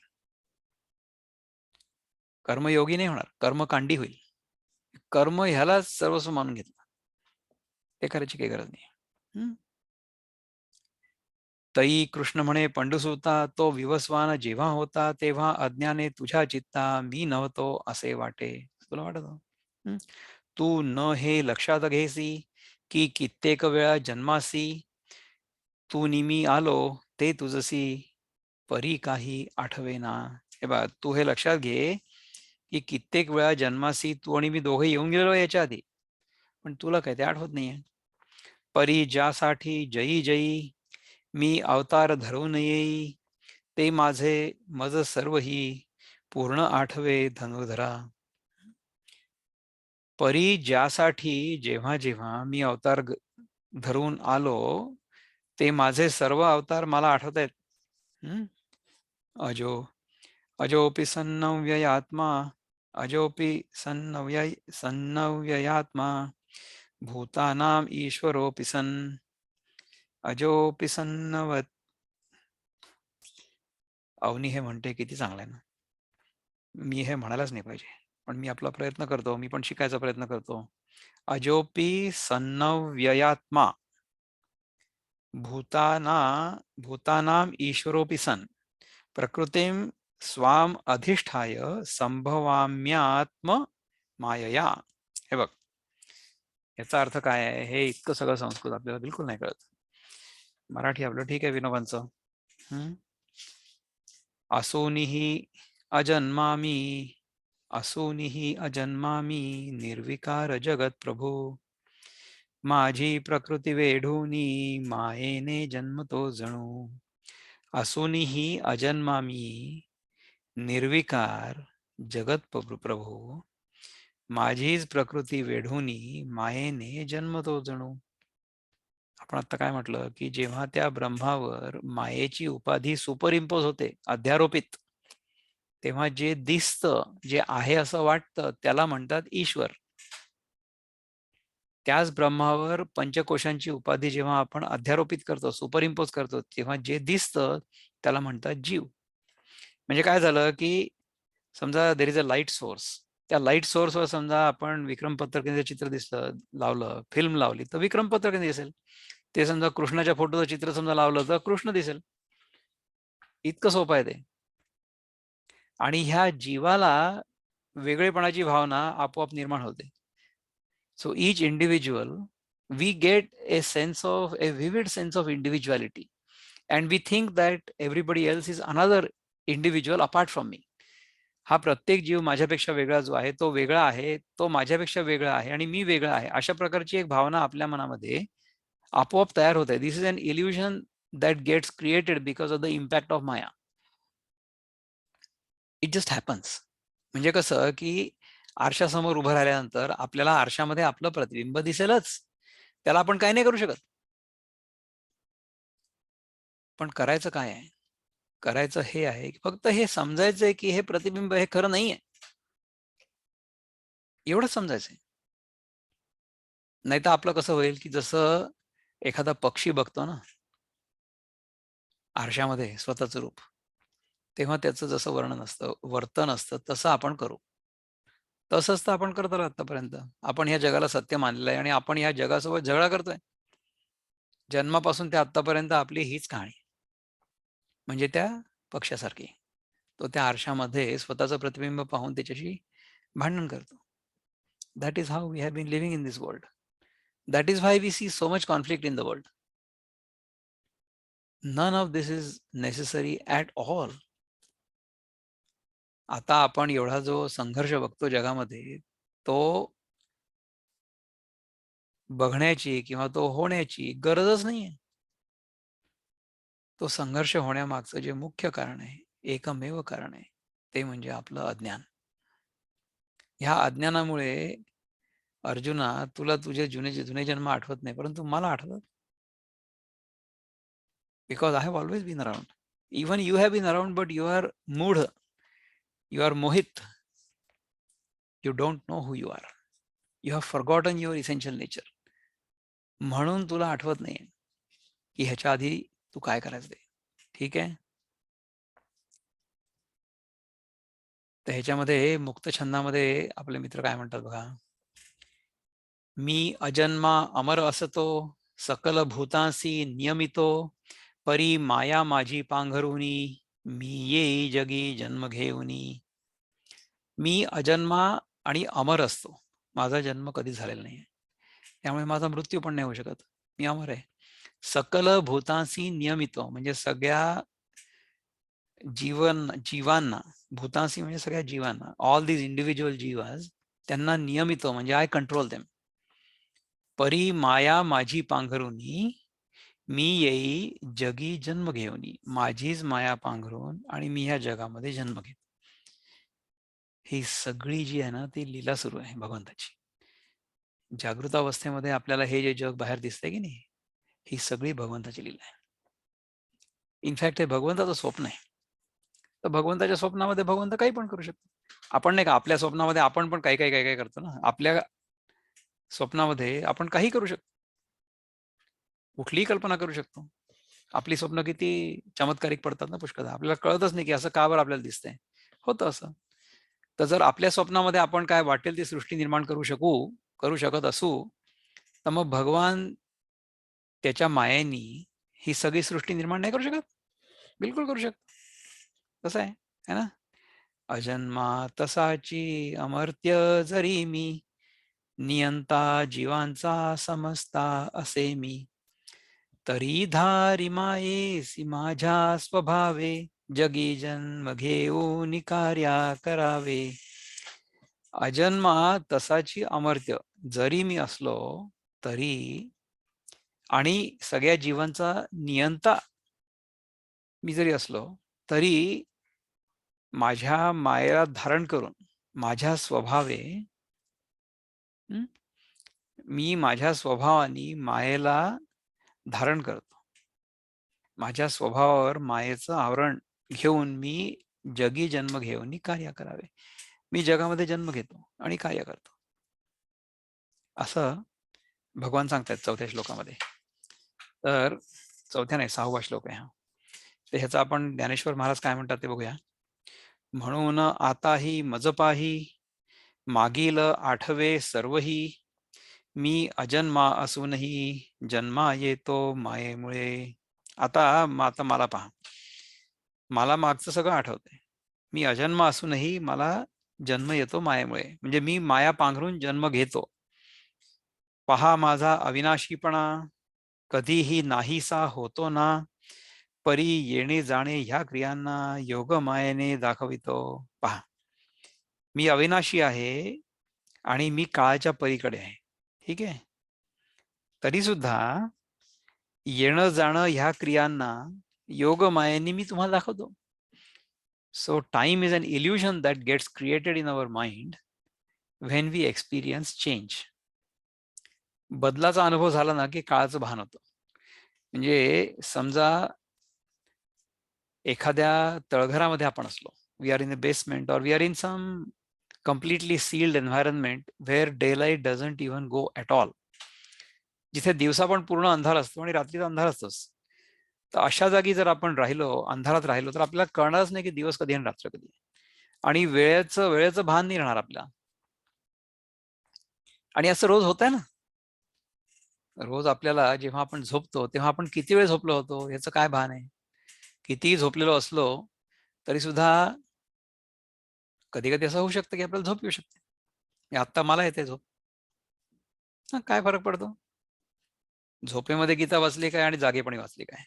कर्मयोगी नाही होणार, कर्मकांडी होईल. कर्म ह्याला सर्वस्व मानून घेतलं, ते करायची काही गरज नाही. तई कृष्ण म्हणे पंडुसुता, तो विवस्वान जेव्हा होता तेव्हा अज्ञाने तुझ्या चित्ता मी नव्हतो असे वाटे. तुला वाटत तू न हे लक्षात घेसी की कित्येक वेळा जन्मासी तू निमी आलो ते तुझसी परी काही आठवेना. हे बघ, तू हे लक्षात घे की कित्येक वेळा जन्मासी तू आणि मी दोघे येऊन गेलो याच्या आधी, पण तुला काय ते आठवत नाहीये. परी ज्यासाठी जयी जयी मी अवतार धरून येई ते माझे मज सर्वही पूर्ण आठवे धनुधरा. परी ज्यासाठी जेव्हा जेव्हा मी अवतार धरून आलो ते माझे सर्व अवतार मला आठवत आहेत. अजो अजोपि सन्नव्ययात्मा, अजोपि सन्नव्ययात्मा, भूतानाम ईश्वरोपि सन्, अजोपि सन्नवत. अवनी हे म्हणते किती चांगलं आहे ना. मी हे म्हणायलाच नाही पाहिजे, पण मी आपला प्रयत्न करतो, मी पण शिकायचा प्रयत्न करतो. अजोपि सन्नव्ययात्मा, भूतानाम ईश्वरोपि सन्, प्रकृतीम स्वाम अधिष्ठाय संभवाम्यात्म मायया. हे बघ, याचा अर्थ काय आहे? हे इतकं सगळं संस्कृत आपल्याला बिलकुल नाही कळत. मराठी आपलं ठीक आहे विनोबांचं. असूनही अजन्मामी असूनिही अजन्मामी निर्विकार जगत प्रभू माझी प्रकृती वेढूनी मायेने जन्मतो जणू असूनिही अजन्मामी निर्विकार जगत प्रभू माझीच प्रकृती वेढूनी मायेने जन्मतो जणू. आपण आता काय म्हटलं की जेव्हा त्या ब्रह्मावर मायेची उपाधी सुपर इम्पोज होते, अध्यारोपित, तेव्हा जे दिसतं, जे आहे असं वाटतं, त्याला म्हणतात ईश्वर. त्याच ब्रह्मावर पंचकोशांची उपाधी जेव्हा आपण अध्यारोपित करतो, सुपर इम्पोज करतो, तेव्हा जे दिसतं त्याला म्हणतात जीव. म्हणजे काय झालं की समजा there is a light source, त्या लाईट सोर्सवर समजा आपण विक्रम पत्रकाचं चित्र दिसलं, लावलं, फिल्म लावली तर विक्रम पत्रक दिसेल. ते समजा कृष्णाच्या फोटोचं चित्र समजा लावलं तर कृष्ण दिसेल. इतकं सोपं आहे ते. आणि ह्या जीवाला वेगळेपणाची भावना आपोआप निर्माण होते. So each individual, we get a vivid sense of individuality, and we think that everybody else is another individual apart from me. हा प्रत्येक जीव माझ्यापेक्षा वेगळा जो आहे तो वेगळा आहे, तो माझ्यापेक्षा वेगळा आहे आणि मी वेगळा आहे, अशा प्रकारची एक भावना आपल्या मनामध्ये आपोआप तयार होत आहे. This is an illusion that gets created because of the impact of maya. It just happens. म्हणजे कसं की आरशासमोर उभं राहिल्यानंतर आपल्याला आरशामध्ये आपलं प्रतिबिंब दिसेलच, त्याला आपण काही नाही करू शकत. पण करायचं काय आहे? करायचं हे आहे की फक्त हे समजायचंय की हे प्रतिबिंब हे खरं नाहीये, एवढंच समजायचंय. नाही तर आपलं कसं होईल की जसं एखादा पक्षी बघतो ना आरशामध्ये स्वतःचं रूप, तेव्हा त्याचं जसं वर्णन असतं, वर्तन असतं, तसं आपण करू. तसंच तर आपण करत आलो आतापर्यंत. आपण ह्या जगाला सत्य मानलेलं आहे आणि आपण ह्या जगासोबत झगडा करतोय. जन्मापासून ते आतापर्यंत आपली हीच कहाणी. म्हणजे त्या पक्षासारखी. तो त्या आरशामध्ये स्वतःचं प्रतिबिंब पाहून त्याच्याशी भांडण करतो. That is how we have been living in this world. That is why we see so much conflict in the world. None of this is necessary at all. आता आपण एवढा जो संघर्ष बघतो जगामध्ये, तो बघण्याची किंवा तो होण्याची गरजच नाहीये. तो संघर्ष होण्यामागचं जे मुख्य कारण आहे, एकमेव कारण आहे, ते म्हणजे आपलं अज्ञान. ह्या अज्ञानामुळे अर्जुना, तुला तुझे जुने जन्म आठवत नाही, परंतु मला आठवतात. Because I have always been around. Even you have been around, but you are मूढ, यू आर मोहित. You don't know who you are. You have forgotten your essential nature. म्हणून तुला आठवत नाही की ह्याच्या आधी तू काय करायचं ते. ठीक आहे. तर ह्याच्यामध्ये मुक्त छंदामध्ये आपले मित्र काय म्हणतात बघा. मी अजन्मा अमर असतो, सकल भूतांसी नियमितो, परी माया माझी पांघरुनी, मी येई जगी जन्म घेऊनी. मी अजन्मा आणि अमर असतो. माझा जन्म कधी झालेला नाही, त्यामुळे माझा मृत्यू पण नाही होऊ शकत. मी अमर आहे. सकल भूतांसी नियमितो म्हणजे सगळ्या जीवांना, भूतांसी म्हणजे सगळ्या जीवांना, ऑल दीज इंडिव्हिज्युअल जीवास, त्यांना नियमितो म्हणजे आय कंट्रोल देम. परी माया माझी पांघरुनी, मी येई जगी जन्म घेऊनी. माझीच माया पांघरून आणि मी ह्या जगामध्ये जन्म घेतो. ही सगळी जी आहे ना ती लीला सुरू आहे भगवंताची. जागृत अवस्थेमध्ये आपल्याला हे जे जग बाहेर दिसतंय की नाही, ही सगळी भगवंताची लीला आहे. इनफॅक्ट हे भगवंताचं स्वप्न आहे. तर भगवंताच्या स्वप्नामध्ये भगवंत काही पण करू शकतो. आपण नाही का आपल्या स्वप्नामध्ये आपण पण काही काही काही काही करतो ना. आपल्या स्वप्नामध्ये आपण काही करू शकतो. कुठलीही कल्पना करू शकतो. आपली स्वप्न किती चमत्कारिक पडतात ना पुष्कळदा. आपल्याला कळतच नाही की असं का बरं आपल्याला दिसतंय. होतं असं. तर जर आपल्या स्वप्नामध्ये आपण काय वाटेल ती सृष्टी निर्माण करू शकत असू, तर मग भगवान त्याच्या मायेनी ही सगळी सृष्टी निर्माण नाही करू शकत? बिलकुल करू शकतो. कसं आहे, है ना? अजन्मा तसाची अमर्त्य जरी मी, नियंता जीवांचा समजता असे मी, तरी धारी मायेसी माझ्या स्वभावे, जगी जन्म घेऊन कार्या करावे. अजन्मा तसाची अमर्त्य जरी मी असलो तरी, आणि सगळ्या जीवांचा नियंता मी जरी असलो तरी, माझ्या मायेला धारण करून माझ्या स्वभावे, मी माझ्या स्वभावाने मायेला धारण करतो. माझ्या स्वभावावर मायेचं आवरण घेऊन मी जगी जन्म घेऊन कार्य करावे. मी जगामध्ये जन्म घेतो आणि कार्य करतो, असं भगवान सांगतात 4थ्या श्लोकामध्ये. तर 4थ्या नाही 6वा श्लोक आहे हा. तर ह्याचा आपण ज्ञानेश्वर महाराज काय म्हणतात ते बघूया. म्हणून आताही मजपाही मागील आठवे सर्वही, मी अजन्मा असूनही जन्मा येतो मायेमुळे. आता मला पहा, मला मागचं सगळं आठवतंय. मी अजन्मा असूनही मला जन्म येतो मायेमुळे, म्हणजे मी माया पांघरून जन्म घेतो. पहा माझा अविनाशीपणा, कधीही नाहीसा होतो ना. परी येणे जाणे ह्या क्रियांना योग मायेने दाखवितो. पहा, मी अविनाशी आहे आणि मी काळाच्या पलीकडे आहे, ठीक आहे. तरी सुद्धा येणं जाणं ह्या क्रियांना योग मायेने मी तुम्हाला दाखवतो. So time is an illusion that gets created in our mind when we experience change. बदलाचा अनुभव झाला ना की काळाचं भान होतं. म्हणजे समजा एखाद्या तळघरामध्ये आपण असलो, we are in a basement और we are in some completely sealed environment where daylight doesn't even go at all, जिथे दिवसा पण पूर्ण अंधार असतो आणि रात्रीचा अंधार असतोच. तर अशा जागी जर आपण राहिलो, अंधारात राहिलो, तर आपल्याला कळणारच नाही की दिवस कधी आणि रात्र कधी, आणि वेळेचं भान नाही राहणार आपल्याला. आणि असं रोज होत आहे ना. रोज आपल्याला जेव्हा आपण झोपतो तेव्हा आपण किती वेळ झोपलो होतो याचं काय भान आहे. कितीही झोपलेलो असलो तरी सुद्धा कधी कधी असं होऊ शकतं की आपल्याला झोप येऊ शकते. आता मला येते झोप, काय फरक पडतो. झोपेमध्ये गीता वाचली काय आणि जागेपणी वाचली काय.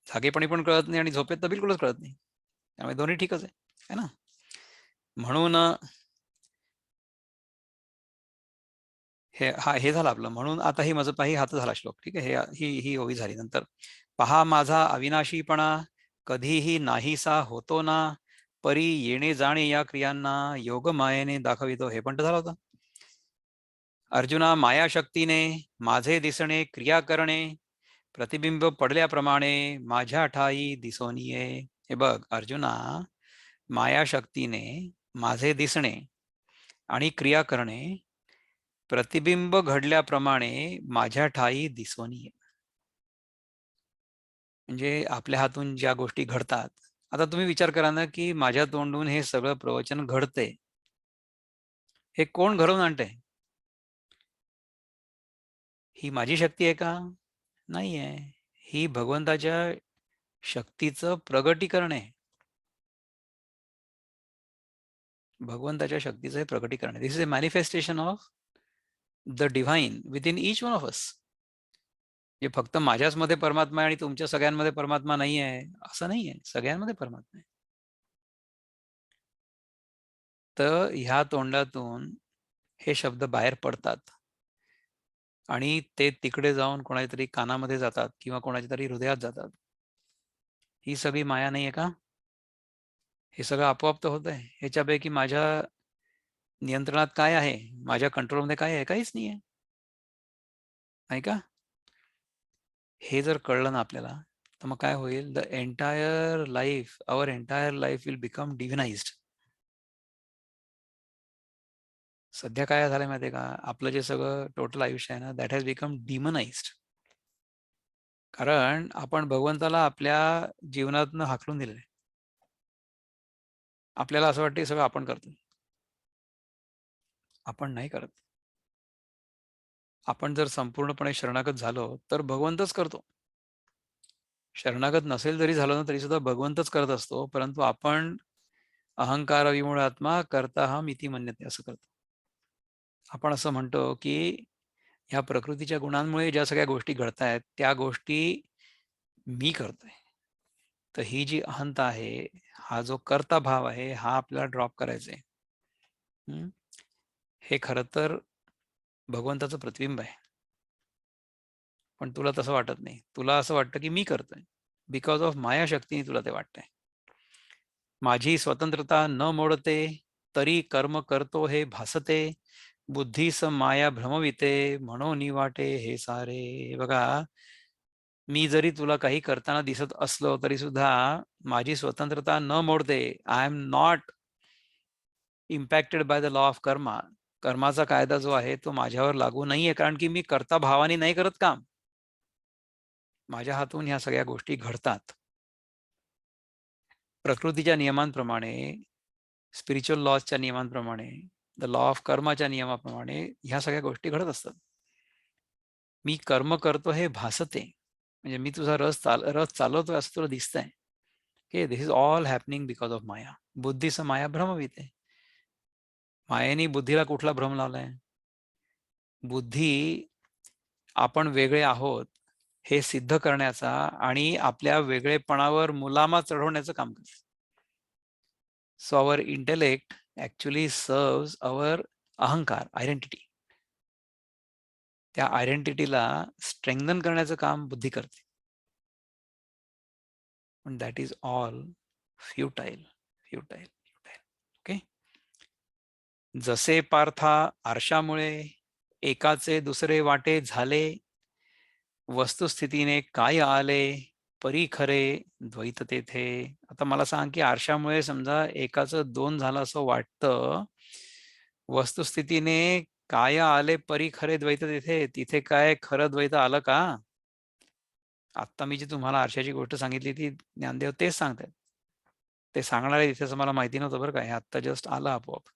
जागेपणी पण कळत नाही आणि झोपेत तर बिलकुलच कळत नाही. त्यामुळे दोन्ही ठीकच आहे ना. म्हणून हे झालं आपलं. म्हणून आता ही माझं पाही हात झाला श्लोक, ठीक आहे. ही ओवी झाली. नंतर पहा माझा अविनाशीपणा, कधीही नाहीसा होतो ना. परी येणे जाणे या क्रियांना योग मायेने दाखवितो. हे पण तर झालं होतं. अर्जुना मायाशक्तीने माझे दिसणे क्रिया करणे, प्रतिबिंब पडल्याप्रमाणे माझ्या ठाई दिसून ये. हे बघ अर्जुना, मायाशक्तीने माझे दिसणे आणि क्रिया करणे प्रतिबिंब घडल्याप्रमाणे माझ्या ठाई दिसून ये. म्हणजे आपल्या हातून ज्या गोष्टी घडतात, आता तुम्ही विचार करा ना की माझ्या तोंडून हे सगळं प्रवचन घडते, हे कोण घडवून आणते. ही माझी शक्ती आहे का? नाही आहे. ही भगवंताच्या शक्तीचं प्रगटीकरण आहे. भगवंताच्या शक्तीचं हे प्रगटीकरण आहे. This is a manifestation of the divine within each one of us. हे फक्त माझ्याच मध्ये परमात्मा आहे आणि तुमच्या सगळ्यांमध्ये परमात्मा नाही आहे असं नाही आहे. सगळ्यांमध्ये परमात्मा आहे. तर ह्या तोंडातून हे शब्द बाहेर पडतात आणि ते तिकडे जाऊन कोणाच्या तरी कानामध्ये जातात किंवा कोणाच्या तरी हृदयात जातात. ही सगळी माया नाही आहे का? हे सगळं आपोआप तर होत आहे. ह्याच्यापैकी माझ्या नियंत्रणात काय आहे, माझ्या कंट्रोलमध्ये काय आहे? काहीच नाही आहे, नाही का? हे जर कळलं ना आपल्याला, तर मग काय होईल, the entire life, our entire life will become divinized. सध्या काय झालंय माहितीये का, आपलं जे सगळं टोटल आयुष्य आहे ना, दॅट हॅज बिकम डिमनाइज्ड. कारण आपण भगवंताला आपल्या जीवनातनं हाकलून दिलेलं. आपल्याला असं वाटतं सगळं आपण करतो. आपण नाही करत. आपण जर संपूर्णपणे शरणागत झालो तर भगवंतच करतो. शरणागत नसेल जरी झालो ना तरी सुद्धा भगवंतच करत असतो. परंतु आपण अहंकार विमूळ आत्मा करता हम इति मन्यते असं करतो. आपण असं म्हणतो की ह्या प्रकृतीच्या गुणांमुळे ज्या सगळ्या गोष्टी घडतायत त्या गोष्टी मी करतोय. तर ही जी अहंता आहे, हा जो कर्ता भाव आहे, हा आपल्याला ड्रॉप करायचा आहे. हे खरं तर भगवंताचं प्रतिबिंब आहे. पण तुला तसं वाटत नाही. तुला असं वाटतं की मी करतोय. बिकॉज ऑफ माया शक्तीने तुला ते वाटतंय. माझी स्वतंत्रता न मोडते, तरी कर्म करतो हे भासते. बुद्धीस माया भ्रमविते, म्हणून वाटे हे सारे. हे बघा, मी जरी तुला काही करताना दिसत असलो तरी सुद्धा माझी स्वतंत्रता न मोडते. I am not impacted by the law of karma. कर्माचा कायदा जो आहे तो माझ्यावर लागू नाहीये, कारण की मी कर्ता भावाने नाही करत काम. माझ्या हातून ह्या सगळ्या गोष्टी घडतात. प्रकृतीच्या नियमांप्रमाणे, स्पिरिच्युअल लॉजच्या नियमांप्रमाणे, द लॉ ऑफ कर्माच्या नियमाप्रमाणे ह्या सगळ्या गोष्टी घडत असतात. मी कर्म करतो हे भासते, म्हणजे मी तुझा रस चालवतोय असं तुला दिसतंय. हे this is all happening because of maya. बुद्धीस माया भ्रमविते. मायेने बुद्धीला कुठला भ्रम लावलाय? बुद्धी आपण वेगळे आहोत हे सिद्ध करण्याचा आणि आपल्या वेगळेपणावर मुलामा चढवण्याचं काम करते. So our intellect actually serves our अहंकार, आयडेंटिटी. त्या आयडेंटिटीला स्ट्रेंथन करण्याचं काम बुद्धी करते. पण दॅट इज ऑल फ्युटाईल, फ्युटाईल, फ्युटाईल. ओके. जसे पार्था आरशामुळे एकाचे दुसरे वाटे झाले, वस्तुस्थितीने काय आले, परी खरे द्वैत तेथे. आता मला सांग की आरशामुळे समजा एकाचं दोन झालं असं वाटतं, वस्तुस्थितीने काय आले परी खरे द्वैत तेथे, तिथे काय खरं द्वैत आलं का? आत्ता मी जी तुम्हाला आरशाची गोष्ट सांगितली ती ज्ञानदेव तेच सांगतायत. ते सांगणारे तिथेच मला माहिती नव्हतं बरं का, हे आत्ता जस्ट आलं आपोआप.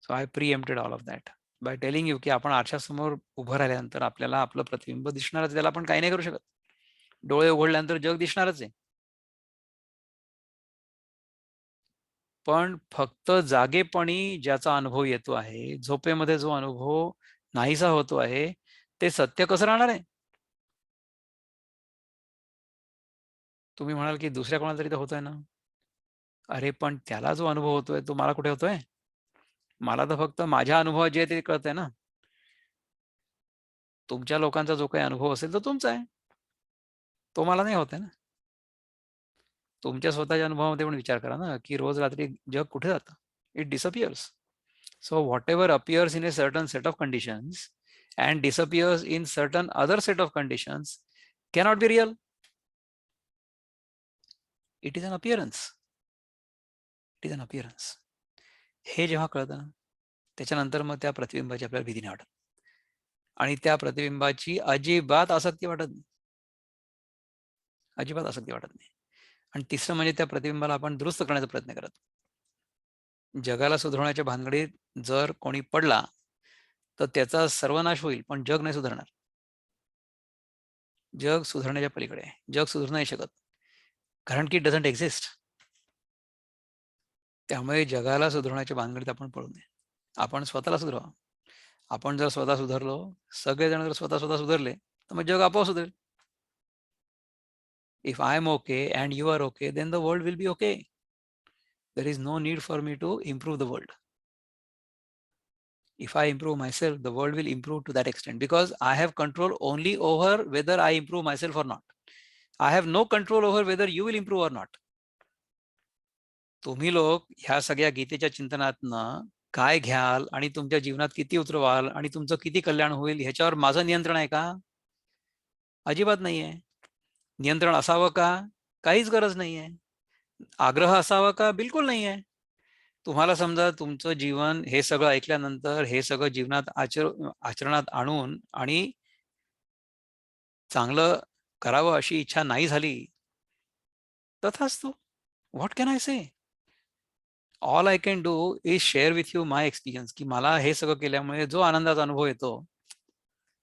So I preempted all of that by telling you की आपण आरशासमोर उभं राहिल्यानंतर आपल्याला आपलं प्रतिबिंब दिसणारच. त्याला आपण काही नाही करू शकत. डोळे उघडल्यानंतर जग दिसणारच आहे. पण फक्त जागेपणी ज्याचा अनुभव येतो आहे, झोपेमध्ये जो अनुभव नाहीसा होतो आहे, ते सत्य कसं राहणार आहे? तुम्ही म्हणाल की दुसऱ्या कोणाला तरी तर होतोय ना. अरे पण त्याला जो अनुभव होतोय तो मला कुठे होतोय? मला तर फक्त माझ्या अनुभवात जे आहे ते कळतंय ना. तुमच्या लोकांचा जो काही अनुभव असेल तो तुमचा आहे, तो मला नाही होत आहे ना. तुमच्या स्वतःच्या अनुभवामध्ये पण विचार करा ना, की रोज रात्री जग कुठे जातं? It disappears. So what ever appears in a certain set of conditions and disappears in certain other set of conditions cannot be real. It is an appearance. It is an appearance. हे जेव्हा कळतं ना, त्याच्यानंतर मग त्या प्रतिबिंबाची आपल्याला भीती नाही वाटत आणि त्या प्रतिबिंबाची अजिबात आसक्ती वाटत नाही. अजिबात आसक्ती वाटत नाही. आणि तिसरं म्हणजे त्या प्रतिबिंबाला आपण दुरुस्त करण्याचा प्रयत्न करत. जगाला सुधारण्याच्या भानगडीत जर कोणी पडला तर त्याचा सर्वनाश होईल, पण जग नाही सुधारणार. जग सुधारण्याच्या पलीकडे आहे. जग सुधारू नाही शकत, कारण की इट डझंट एक्झिस्ट. त्यामुळे जगाला सुधारण्याच्या भानगडीत आपण पडू नये. आपण स्वतःला सुधारावं. आपण जर स्वतः सुधारलो, सगळेजण जर स्वतः सुधारले, तर मग जग आपोआप सुधरेल. If I am okay and you are okay, then the world will be okay. There is no need for me to improve the world. If I improve myself, the world will improve to that extent, because I have control only over whether I improve myself or not. I have no control over whether you will improve or not. तुम्ही लोक ह्या सगळ्या गीतेच्या चिंतनातनं काय घ्याल आणि तुमच्या जीवनात किती उतरवाल आणि तुमचं किती कल्याण होईल ह्याच्यावर माझं नियंत्रण आहे का? अजिबात नाहीये. नियंत्रण असावं का? काहीच गरज नाहीये. आग्रह असावा का? बिलकुल नाहीये. तुम्हाला समजा तुमचं जीवन हे सगळं ऐकल्यानंतर हे सगळं जीवनात आचरणात आणून आणि चांगलं करावं अशी इच्छा नाही झाली, तथास्तु. What can I say? All I can do is share with you my experience, की मला हे सगळं केल्यामुळे जो आनंदाचा अनुभव येतो,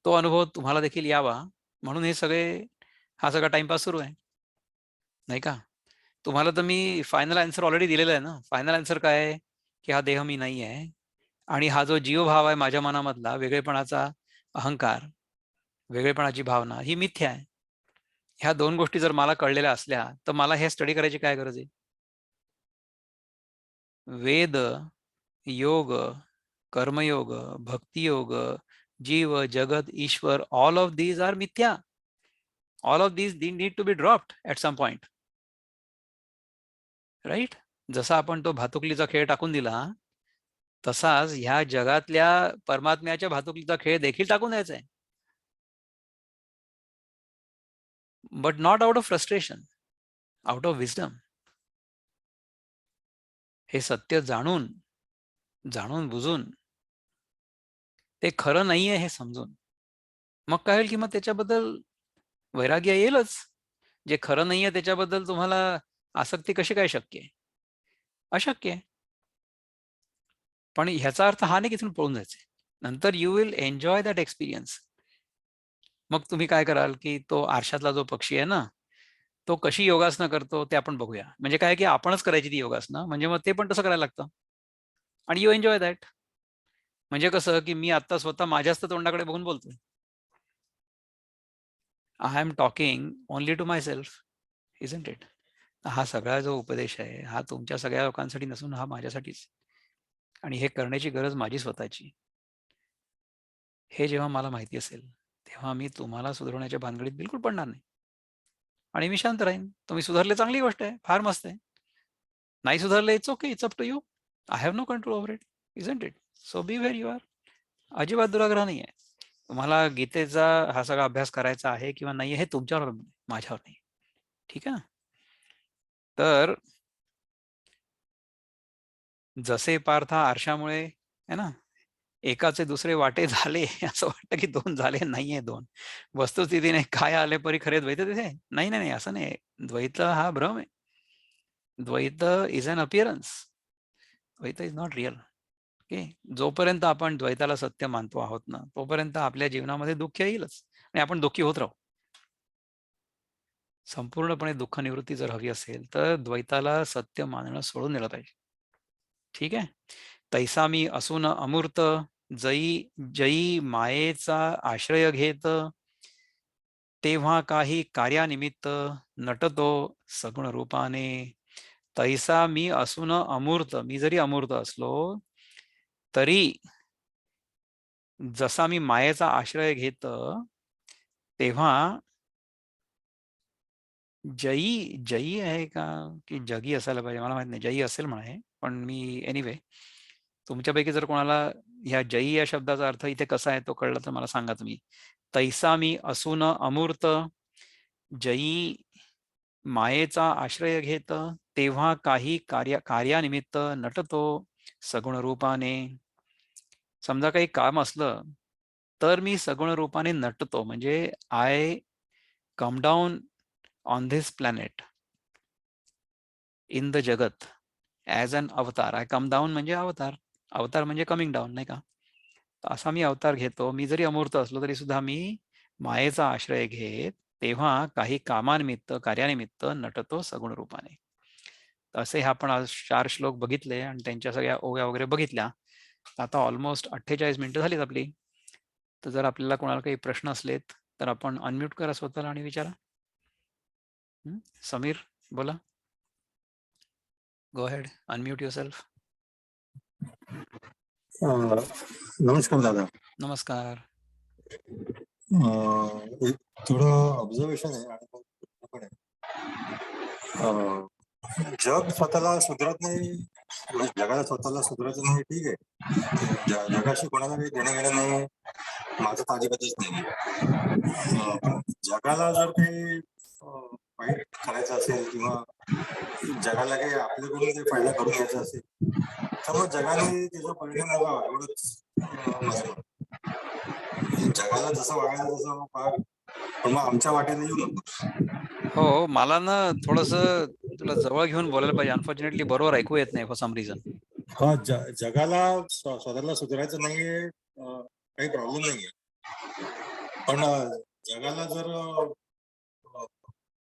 तो अनुभव तुम्हाला देखील यावा म्हणून हे सगळे हा सगळा टाइमपास सुरू आहे, नाही का? तुम्हाला तर मी फायनल आन्सर ऑलरेडी दिलेला आहे ना. फायनल आन्सर काय आहे? की हा देह मी नाही आहे आणि हा जो जीवभाव आहे माझ्या मनामधला, वेगळेपणाचा अहंकार, वेगळेपणाची भावना, ही मिथ्या आहे. ह्या दोन गोष्टी जर मला कळलेल्या असल्या तर मला हे स्टडी करायची काय गरज आहे? वेद, योग, कर्मयोग, भक्तियोग, जीव, जगत, ईश्वर, ऑल ऑफ दीज आर मिथ्या. All of these need to be dropped at some point, right? जसा आपण तो भातुकलीचा खेळ टाकून दिला, तसाच ह्या जगातल्या परमात्म्याच्या भातुकलीचा खेळ देखील टाकून द्यायचा आहे. But not out of frustration, out of wisdom. हे सत्य जाणून बुजून, ते खरं नाहीये हे समजून, मग काय होईल की मग त्याच्याबद्दल वैराग्य येईलच. जे खरं नाहीये त्याच्याबद्दल तुम्हाला आसक्ती कशी काय शक्य आहे? अशक्य आहे. पण ह्याचा अर्थ हा नाही की इथून पळून जायचंय. नंतर you will enjoy that experience. मग तुम्ही काय कराल की तो आरशातला जो पक्षी आहे ना, तो कशी योगासनं करतो ते आपण बघूया. म्हणजे काय की आपणच करायची ती योगासनं, म्हणजे मग ते पण तसं करायला लागतं आणि यू एन्जॉय दॅट. म्हणजे कसं की मी आता स्वतः माझ्याच तोंडाकडे बघून बोलतोय. I am talking only to myself, isn't it? हा सगळा जो उपदेश आहे हा तुमच्या सगळ्या लोकांसाठी नसून हा माझ्यासाठीच, आणि हे करण्याची गरज माझी स्वतःची. हे जेव्हा मला माहिती असेल तेव्हा मी तुम्हाला सुधारण्याच्या भानगडीत बिलकुल पडणार नाही आणि मी शांत राहीन. तुम्ही सुधारले चांगली गोष्ट आहे, फार मस्त आहे. नाही सुधारले, it's okay, it's up to you. I have no control over it, isn't it? So be where you are. अजिबात दुराग्रह नाही आहे. तुम्हाला गीतेचा हा सगळा अभ्यास करायचा आहे किंवा नाही हे तुमच्यावर, माझ्यावर नाही. ठीक आहे ना? तर जसे पार्थ आरशामुळे आहे ना एकाचे दुसरे वाटे झाले असं वाटतं की दोन झाले, नाहीये दोन. वस्तुस्थितीने काय आले परी खरे द्वैत तिथे नाही. नाही नाही असं नाही. द्वैत हा भ्रम आहे. द्वैत इज अन अपिअरन्स. द्वैत इज नॉट रिअल. ओके. जोपर्यंत आपण द्वैताला सत्य मानतो आहोत ना, तोपर्यंत आपल्या जीवनामध्ये दुःख येईलच आणि आपण दुःखी होत राहू. संपूर्णपणे दुःख निवृत्ती जर हवी असेल तर द्वैताला सत्य मानणं सोडून दिलं पाहिजे. ठीक आहे. तैसा मी असून अमूर्त, जई जई मायेचा आश्रय घेत, तेव्हा काही कार्यानिमित्त नटतो सगुण रूपाने. तैसा मी असून अमूर्त, मी जरी अमूर्त असलो तरी जसा मी मायेचा आश्रय घेत, तेव्हा जयी जयी आहे का की जगी असायला पाहिजे, मला माहित नाही. जयी असेल म्हणे, पण मी एनिवे, तुमच्यापैकी जर कोणाला ह्या जयी या शब्दाचा अर्थ इथे कसा आहे तो कळला तर मला सांगा तुम्ही. तैसा मी असून अमूर्त, जयी मायेचा आश्रय घेत, तेव्हा काही कार्यानिमित्त नटतो सगुण रूपाने. समजा काही काम असलं तर मी सगुण रूपाने नटतो, म्हणजे I come down on this planet in the जगत ॲज अन अवतार. आय कम डाऊन म्हणजे अवतार, अवतार म्हणजे कमिंग डाऊन, नाही का? असा मी अवतार घेतो. मी जरी अमूर्त असलो तरी सुद्धा मी मायेचा आश्रय घेत, तेव्हा काही कामानिमित्त कार्यानिमित्त नटतो सगुण रूपाने. असे आपण आज 4 श्लोक बघितले आणि त्यांच्या सगळ्या ओव्या वगैरे बघितल्या. आता ऑलमोस्ट 48 मिनिटं झालीत आपली. तर जर आपल्याला कोणाला काही प्रश्न असलेत तर आपण अनम्यूट करा स्वतःला आणि विचारा. समीर बोला. Go ahead, unmute yourself. नमस्कार दादा. नमस्कार. एक थोडं ऑब्झर्वेशन आहे आणि पण आहे. जग स्वतःला सुधारत नाही, जगाला स्वतःला सुधारायचं नाही, ठीक आहे. जगाशी कोणाला काही देणं घेणं नाही, माझं ताजेबद्दलच नाही. जगाला जर काही वाईट करायचं असेल किंवा जगाला काही आपल्याकडून काही फायदा करून घ्यायचा असेल तर मग जगाने त्याचा परिणाम व्हावा एवढंच माझं मत. जगाला जसं वागायचं तसं पण मग आमच्या वाटेने येऊ नको. हो, मला ना थोडस तुला जवळ घेऊन बोलायला पाहिजे. अनफॉर्च्युनेटली बरोबर ऐकू येत नाही फॉर सम रिझन. हा, जगाला स्वतःला सुधारायचं नाहीये, काही प्रॉब्लेम नाहीये. पण जगाला जर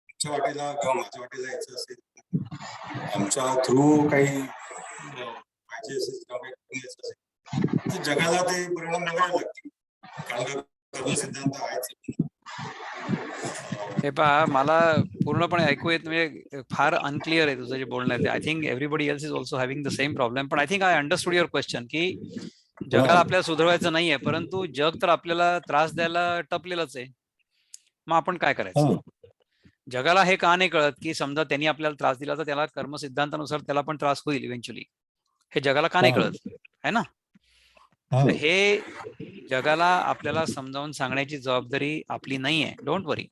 आमच्या वाटेला किंवा माझ्या वाटेला यायचं असेल, आमच्या थ्रू काही पाहिजे असेल किंवा काही यायचं असेल तर जगाला ते परिणाम बघायला लागतील. कारण कर्म सिद्धांत आहेच. हे पहा, मला पूर्णपणे ऐकू येत, म्हणजे फार अनक्लिअर आहे तुझं जे बोलणं आहे ते. I think everybody else is also having the same problem. पण I think I understood your question, की जगाला आपल्याला सुधरवायचं नाहीये, परंतु जग तर आपल्याला त्रास द्यायला टपलेलंच आहे. मग आपण काय करायचं? जगाला हे का नाही कळत, की समजा त्यांनी आपल्याला त्रास दिला तर त्याला कर्मसिद्धांतानुसार त्याला पण त्रास होईल इव्हेंच्युअली. हे जगाला का नाही कळत, है ना? तर हे जगाला आपल्याला समजावून सांगण्याची जबाबदारी आपली नाही आहे. डोंट वरी.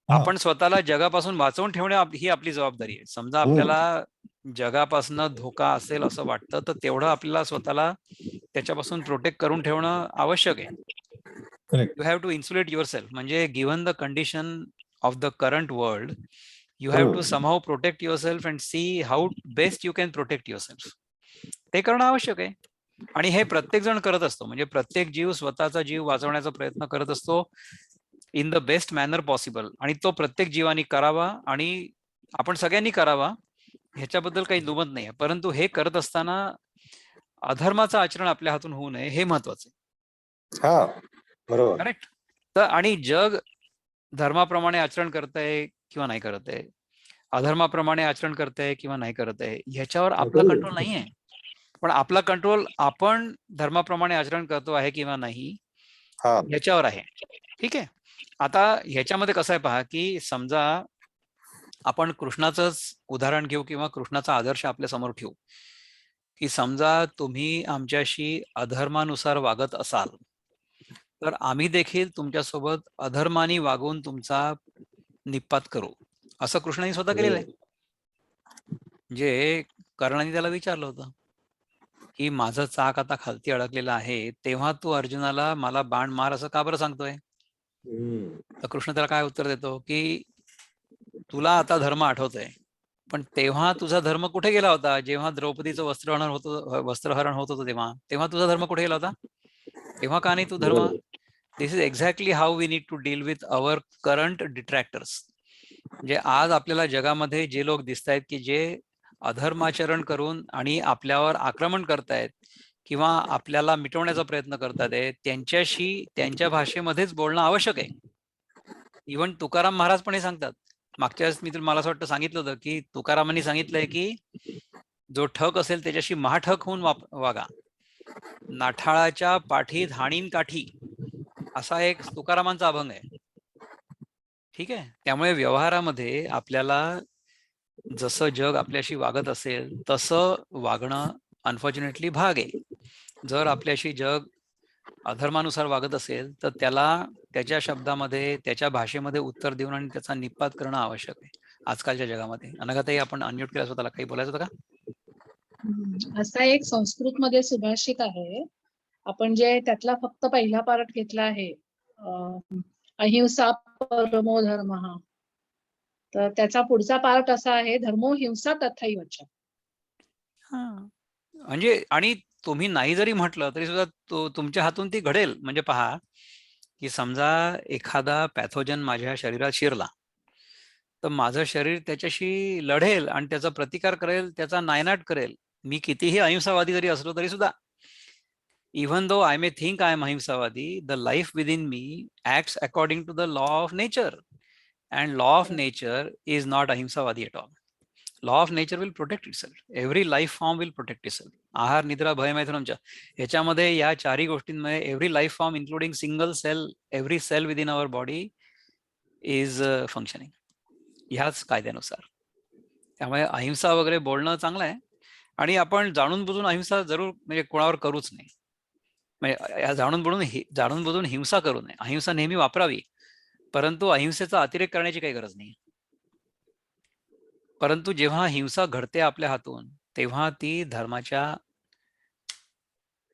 आपण स्वतःला जगापासून वाचवून ठेवणे ही आपली जबाबदारी आहे. समजा आपल्याला जगापासून धोका असेल असं वाटतं, तर तेवढं आपल्याला स्वतःला त्याच्यापासून प्रोटेक्ट करून ठेवणं आवश्यक आहे. You have to insulate yourself. म्हणजे given the condition of the current world, you have to somehow protect yourself and see how best you can protect yourself. ते करणं आवश्यक आहे. आणि हे प्रत्येक जण करत असतो. म्हणजे प्रत्येक जीव स्वतःचा जीव वाचवण्याचा प्रयत्न करत असतो in the best manner possible. आणि तो प्रत्येक जीवानी करावा आणि आपण सगळ्यांनी करावा, ह्याच्याबद्दल काही दुमत नाही आहे. परंतु हे करत असताना अधर्माचं आचरण आपल्या हातून होऊ नये हे महत्वाचं आहे. बरोबर. करेक्ट. तर आणि जग धर्माप्रमाणे आचरण करत आहे किंवा नाही करत आहे, अधर्माप्रमाणे आचरण करत आहे किंवा नाही करत आहे, ह्याच्यावर आपला कंट्रोल नाही आहे. पण आपला कंट्रोल आपण धर्माप्रमाणे आचरण करतो आहे किंवा नाही ह्याच्यावर आहे. ठीक आहे. आता ह्याच्यामध्ये कसं आहे पहा, की समजा आपण कृष्णाचंच उदाहरण घेऊ किंवा कृष्णाचा आदर्श आपल्या समोर ठेवू, की समजा तुम्ही आमच्याशी अधर्मानुसार वागत असाल तर आम्ही देखील तुमच्यासोबत अधर्माने वागून तुमचा निपात करू, असं कृष्णाने स्वतः केलेलं आहे. जे कर्णाने त्याला विचारलं होतं की माझं चाक आता खालती अडकलेलं आहे, तेव्हा तू अर्जुनाला मला बाण मार असं का बरं सांगतोय? तर कृष्ण त्याला काय उत्तर देतो, की तुला आता धर्म आठवतोय, पण तेव्हा तुझा धर्म कुठे गेला होता? जेव्हा द्रौपदीचं वस्त्रहरण होत होतं तेव्हा तुझा धर्म कुठे गेला होता? तेव्हा का नाही तू धर्म? This is exactly how we need to deal with our current detractors. म्हणजे आज आपल्याला जगामध्ये जे लोक दिसत आहेत की जे अधर्माचरण करून आणि आपल्यावर आक्रमण करतायत किंवा आपल्याला मिटवण्याचा प्रयत्न करतात, त्यांच्याशी त्यांच्या भाषेमध्येच बोलणं आवश्यक आहे. इव्हन तुकाराम महाराज पण हे सांगतात. मागच्या वेळेस मी मला असं वाटतं सांगितलं होतं की तुकारामांनी सांगितलंय की जो ठक असेल त्याच्याशी महाठक होऊन वागा, नाठाळाच्या पाठीत हाणीन काठी, असा एक तुकारामांचा अभंग आहे. ठीक आहे. त्यामुळे व्यवहारामध्ये आपल्याला जसं जग आपल्याशी वागत असेल तसं वागणं अनफॉर्च्युनेटली भाग आहे. जर आपल्याशी जग अधर्मानुसार वागत असेल तर त्याला त्याच्या शब्दामध्ये त्याच्या भाषेमध्ये उत्तर देऊन आणि त्याचा निपात करणं आवश्यक आहे आजकालच्या जगामध्ये. अनघाताई, आपण अनम्यूट केलं स्वतःला, काही बोलायचं होतं का? असा एक संस्कृत मध्ये सुभाषित आहे, आपण जे त्यातला फक्त पहिला पार्ट घेतला आहे, अहिंसा परमो धर्म, तर त्याचा पुढचा पार्ट असा आहे, धर्मो हिंसा तथैव च. म्हणजे आणि तुम्ही नाही जरी म्हटलं तरी सुद्धा तुमच्या हातून ती घडेल. म्हणजे पहा की समजा एखादा पॅथोजन माझ्या शरीरात शिरला तर माझं शरीर त्याच्याशी लढेल आणि त्याचा प्रतिकार करेल, त्याचा नायनाट करेल. मी कितीही अहिंसावादी जरी असलो तरी सुद्धा, even though I may think I am ahimsavadi, the life within me acts according to the law of nature, and law of nature is not ahimsavadi at all. Law of nature will protect itself. Every life form will protect itself. आहार, निद्रा, भय, मैथुनमच्या ह्याच्यामध्ये या चारही गोष्टींमध्ये every life form including single cell, every cell within our body is functioning ह्याच कायद्यानुसार. त्यामुळे अहिंसा वगैरे बोलणं चांगलं आहे आणि आपण जाणून बुजून अहिंसा जरूर म्हणजे कोणावर करूच नाही. म्हणजे जाणून बुजून हिंसा करू नये. अहिंसा नेहमी वापरावी, परंतु अहिंसेचा अतिरेक करण्याची काही गरज नाही. परंतु जेव्हा हिंसा घडते आपल्या हातून तेव्हा ती धर्माच्या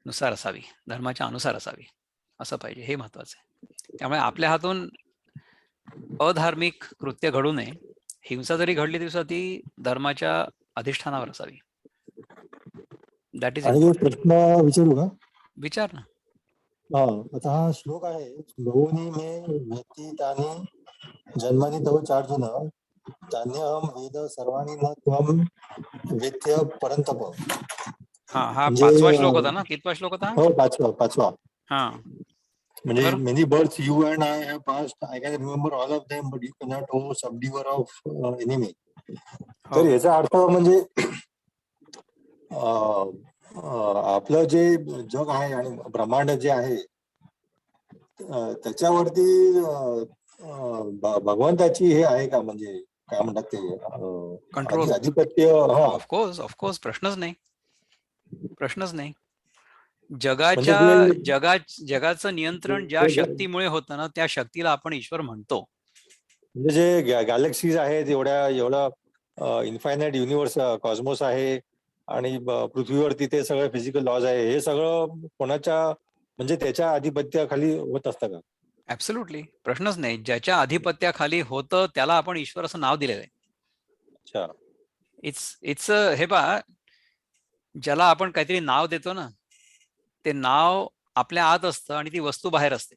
नुसार असावी, धर्माच्या अनुसार असावी, असं पाहिजे. हे महत्वाचं आहे. त्यामुळे आपल्या हातून अधार्मिक कृत्य घडू नये. हिंसा जरी घडली तरी सुद्धा ती धर्माच्या अधिष्ठानावर असावी. दॅट इज प्रश्न विचारू का? विचार ना. आता हा श्लोक आहे, बहुनी मे व्यतीतानि जन्मनि तव चार्जुन तान्यहं वेद सर्वाणि न त्वं वेत्य परंतप. हा 5वा श्लोक होता ना? कितवा श्लोक होता? हो, 5वा. हा. म्हणजे बरोबर. Many births you and I have passed, I can remember all of them, but you cannot O subduer of enemy. हो तर याचा अर्थ म्हणजे अं, आपलं जे जग आहे आणि ब्रह्मांड जे आहे त्याच्यावरती भगवंताची हे आहे का, म्हणजे काय म्हणतात ते कंट्रोल. अधिपत्य. हा, ऑफकोर्स प्रश्नच नाही. म्हणजे जगाचं नियंत्रण ज्या शक्तीमुळे होतं ना, त्या शक्तीला आपण ईश्वर म्हणतो. म्हणजे जे गॅलेक्सीज आहेत, एवढं इन्फायनाइट युनिव्हर्स कॉस्मोस आहे, आणि पृथ्वीवरती ते सगळं फिजिकल लॉज आहे, हे सगळं कोणाच्या म्हणजे त्याच्या अधिपत्याखाली होत असतं का? ऍब्सोल्युटली प्रश्नच नाही. ज्याच्या आधिपत्याखाली होतं त्याला आपण ईश्वर असं नाव दिलेलं आहे. अच्छा. इट्स हे पहा, ज्याला आपण काहीतरी नाव देतो ना, ते नाव आपल्या आत असतं आणि ती वस्तू बाहेर असते.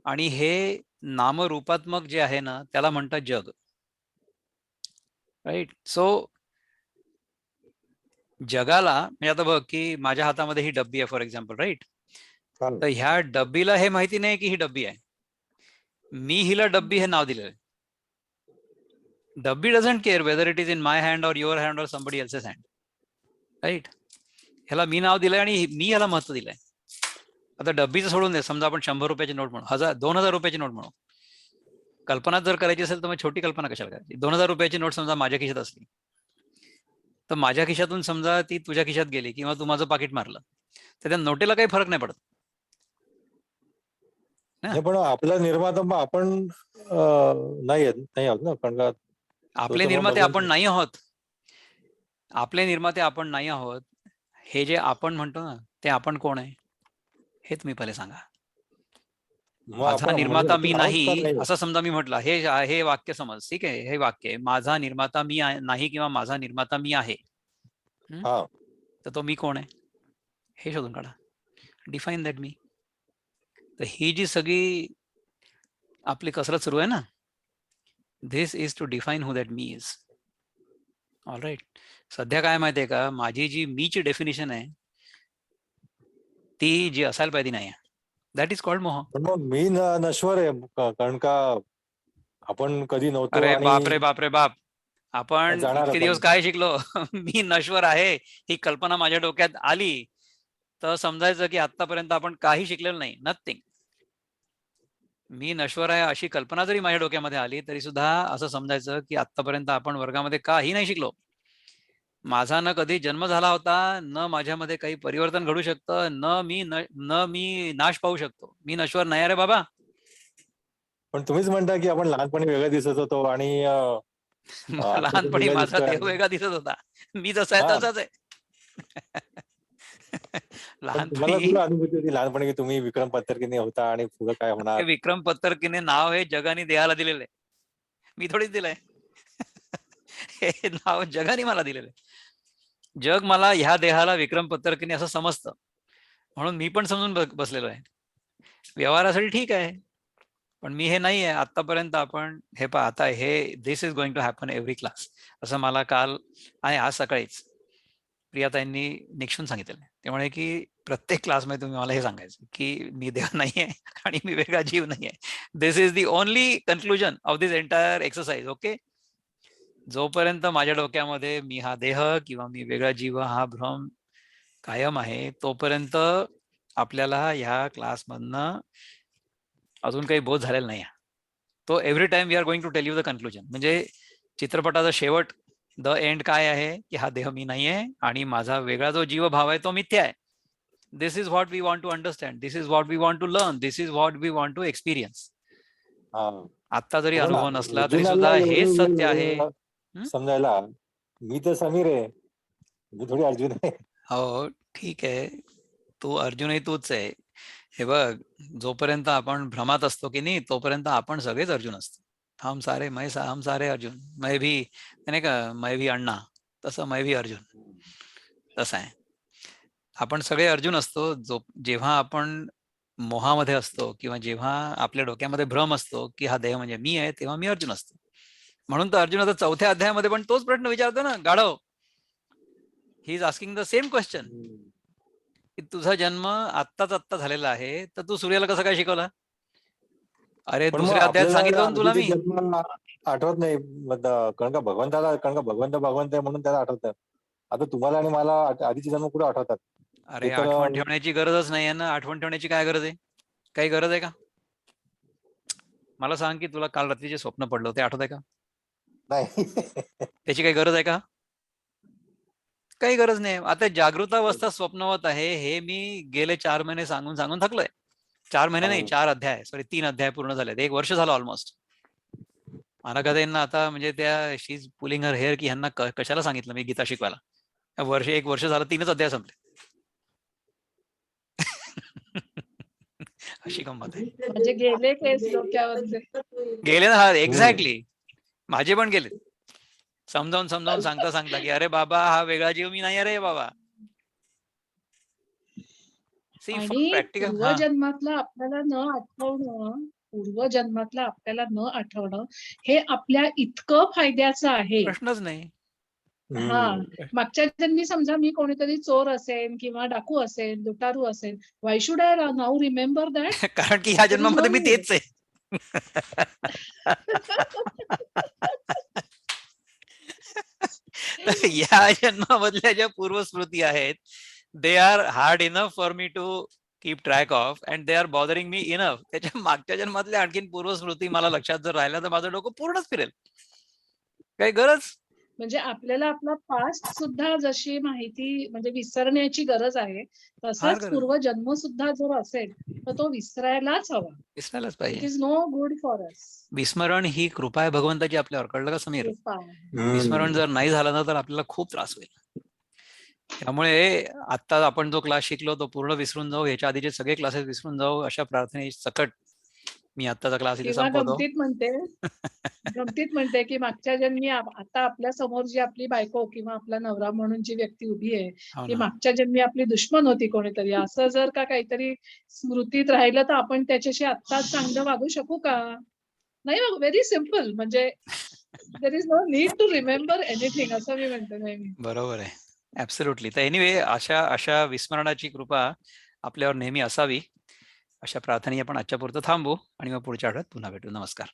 आणि हे नामरूपात्मक जे आहे ना, त्याला म्हणतात जग. राईट. सो जगाला म्हणजे आता बघ की माझ्या हातामध्ये ही डब्बी आहे फॉर एक्झाम्पल, राईट. छान. तर ह्या डब्बीला हे माहिती नाही की ही डब्बी आहे. मी हिला डब्बी हे नाव दिलेलं आहे. डब्बी doesn't care whether it is in my hand और युअर हँड और समबडी एल्सेस हँड, राईट. ह्याला मी नाव दिलंय आणि मी ह्याला महत्व दिलंय. आता डब्बीचं सोडून दे, समजा आपण 100 रुपयाची नोट म्हणू, 2000 रुपयाची नोट म्हणू. कल्पना जर करायची असेल तर मग छोटी कल्पना कशाला करायची. 2000 रुपयाची नोट समजा माझ्या खिशात असली, तर माझ्या खिशातून समजा ती तुझ्या खिशात गेली किंवा तू माझं पाकिट मारलं, तर त्या नोटेला काही फरक नाही पडत. पण आपला निर्माता मग आपण नाही आहोत ना, कारण का आपले निर्माते आपण नाही आहोत. आपले निर्माते आपण नाही आहोत. हे जे आपण म्हणतो ना, ते आपण कोण आहे हे तुम्ही पहिले सांगा. माझा निर्माता मी नाही असं समजा मी म्हटलं, हे वाक्य समज, ठीक आहे, हे वाक्य आहे, माझा निर्माता मी नाही किंवा माझा निर्माता मी आहे. तर तो मी कोण आहे हे शोधून काढा. डिफाईन दॅट मी. तर ही जी सगळी आपली कसरत सुरू आहे ना, this is to define who that मी इज. All right. सध्या काय माहितीये का, माझी जी मीची डेफिनेशन आहे ती जी असायला पाहिजे नाही आहे. दॅट इज कॉल्ड मोह. पण मग मी नश्वर आहे, कारण का आपण कधी नव्हतो. अरे आणि बाप रे बाप रे बाप, आपण इतके दिवस काय शिकलो? मी नश्वर आहे ही कल्पना माझ्या डोक्यात आली तर समजायचं की आतापर्यंत आपण काही शिकलेलं नाही, नथिंग. मी नश्वर आहे अशी कल्पना जरी माझ्या डोक्यामध्ये आली तरी सुद्धा असं समजायचं की आतापर्यंत आपण वर्गामध्ये काही नाही शिकलो. माझा न कधी जन्म झाला होता, न माझ्यामध्ये काही परिवर्तन घडू शकतं, न मी नाश पाहू शकतो. मी नश्वर नाही रे बाबा. पण तुम्हीच म्हणता की आपण लहानपणी वेगळं दिसत होतो आणि लहानपणी माझा देह वेगळा दिसत होता. मी जसा आहे तसाच आहे. लहानपणी तुला अनुभूती होती लहानपणी की तुम्ही विक्रम पत्तरकीने होता आणि पुढे काय होणार. विक्रम पत्तरकीने नाव हे जगाने देहाला दिलेलं आहे, मी थोडीच दिलंय. हे नाव जगाने मला दिलेलं आहे. जग मला ह्या देहाला विक्रम पत्तरकीने असं समजतं, म्हणून मी पण समजून बसलेलो आहे. व्यवहारासाठी ठीक आहे, पण मी हे नाही आहे आतापर्यंत. आपण हे पहा, आता हे this is going to happen every class असं मला काल आणि आज सकाळीच प्रियाताईंनी निक्षून सांगितलेलं आहे. त्यामुळे की प्रत्येक क्लासमध्ये तुम्ही मला हे सांगायचं की मी देव नाही आहे आणि मी वेगळा जीव नाही आहे. This is the only conclusion of this entire exercise. Okay. जोपर्यंत माझ्या डोक्यामध्ये मी हा देह किंवा मी वेगळा जीव हा भ्रम कायम आहे, तोपर्यंत आपल्याला ह्या क्लासमधनं अजून काही बोध झालेला नाही. तो every time we are going to tell you the conclusion. म्हणजे चित्रपटाचा शेवट, द एंड काय आहे की हा देह मी नाही आहे आणि माझा वेगळा जो जीवभाव आहे तो मिथ्या आहे. This is what we want to understand, this is what we want to learn, this is what we want to experience. आता जरी अनुभव नसला तरी सुद्धा हेच सत्य आहे. समजायला मी तर समीर आहे, मी थोडी अर्जुन आहे. हो ठीक आहे, तू अर्जुनही तूच आहे. हे बघ, जोपर्यंत आपण भ्रमात असतो की नाही तोपर्यंत आपण सगळेच अर्जुन असतो. हम सारे अर्जुन. मैं भी नाही का, मैं भी अण्णा, तसं मैं भी अर्जुन तसं आहे. आपण सगळे अर्जुन असतो. जेव्हा आपण मोहामध्ये असतो किंवा जेव्हा आपल्या डोक्यामध्ये भ्रम असतो की हा देह म्हणजे मी आहे, तेव्हा मी अर्जुन असतो. म्हणून तर अर्जुन आता 4थ्या अध्यायामध्ये पण तोच प्रश्न विचारतो ना, गाढव. He is asking the same question. की तुझा जन्म आत्ता झालेला आहे, तर तू सूर्याला कसं काय शिकवला? अरे पण मग दुसऱ्या अध्यायात आपल्याला सांगितलं ना तुला आधीचे मी. जन्म आठवत नाही. कारण का भगवंत आहे म्हणून त्याला आठवतं. आता तुम्हाला आणि मला आधीचे जन्म कुठे आठवतात? अरे ते तर आठवण ठेवण्याची गरजच नाही आहे ना. आठवण ठेवण्याची काय गरज आहे? काही गरज आहे का? मला सांग की तुला काल रात्रीचे स्वप्न पडलं ते आठवत आहे का? नाही. त्याची काही गरज आहे का? काही गरज नाही. आता जागृत अवस्था स्वप्नवत आहे हे मी गेले 4 महिने सांगून सांगून थकलोय. 4 महिने नाही, 4 अध्याय, सॉरी 3 अध्याय पूर्ण झालेत. 1 वर्ष झालं ऑलमोस्ट. मला यांना आता म्हणजे त्या शी इज पुलिंग हर हेअर की ह्यांना कशाला सांगितलं मी गीता शिकवायला. 1 वर्ष झालं 3च अध्याय संपले. अशी गंमत आहे. म्हणजे गेले केस डोक्यावरचे. गेले ना, एक्झॅक्टली. माझे पण गेले. समजावून सांगता की अरे बाबा हा वेगळा जीव मी नाही अरे बाबा. आणि प्रॅक्टिकल. पूर्वजन्मातलं आपल्याला न आठवणं हे आपल्या इतकं फायद्याचं आहे. प्रश्नच नाही. हा, मागच्या जन्मी समजा मी कोणीतरी चोर असेल किंवा डाकू असेल, लुटारू असेल, why should I now remember that? कारण की ह्या जन्मामध्ये मी तेच आहे. या जन्मामधल्या ज्या पूर्वस्मृती आहेत they are hard enough for me to keep track of and they are bothering me enough. त्याच्या मागच्या जन्मातल्या आणखीन पूर्वस्मृती मला लक्षात जर राहिल्या तर माझं डोकं पूर्णच फिरेल. काही गरज म्हणजे आपल्याला आपला पास्ट सुद्धा जशी माहिती म्हणजे विसरण्याची गरज आहे, फार तसाच गरज पूर्वजन्म सुद्धा जर असेल तर तो विसरायलाच हवा. विसरायलाच इट पाहिजे. Is no good for us. विस्मरण ही कृपा आहे भगवंताची आपल्यावर. कळलं का समीर? विस्मरण जर नाही झालं ना तर आपल्याला खूप त्रास होईल. त्यामुळे आता आपण जो क्लास शिकलो तो पूर्ण विसरून जाऊ, याच्या आधीचे सगळे क्लासेस विसरून जाऊ, अशा प्रार्थने सकट मी आत्ताचा क्लास इथे किंवा संपवतो. गमतीत म्हणते की मागच्या जन्मी आता आपल्या समोर जी आपली बायको किंवा आपला नवरा म्हणून जी व्यक्ती उभी आहे हो ती ना. मागच्या जन्मी आपली दुश्मन होती कोणीतरी. असं जर का काहीतरी स्मृतीत राहिलं तर आपण त्याच्याशी आत्ता चांगलं वागू शकू का? नाही. Very simple. म्हणजे there is no need to remember anything असं मी म्हणते नेहमी. बरोबर आहे. ऍब्सोल्युटली. तर एनिवे अशा विस्मरणाची कृपा आपल्यावर नेहमी असावी, अशा प्रार्थने आपण आजच्या पुरतं थांबू आणि मग पुढच्या आठवड्यात पुन्हा भेटू. नमस्कार.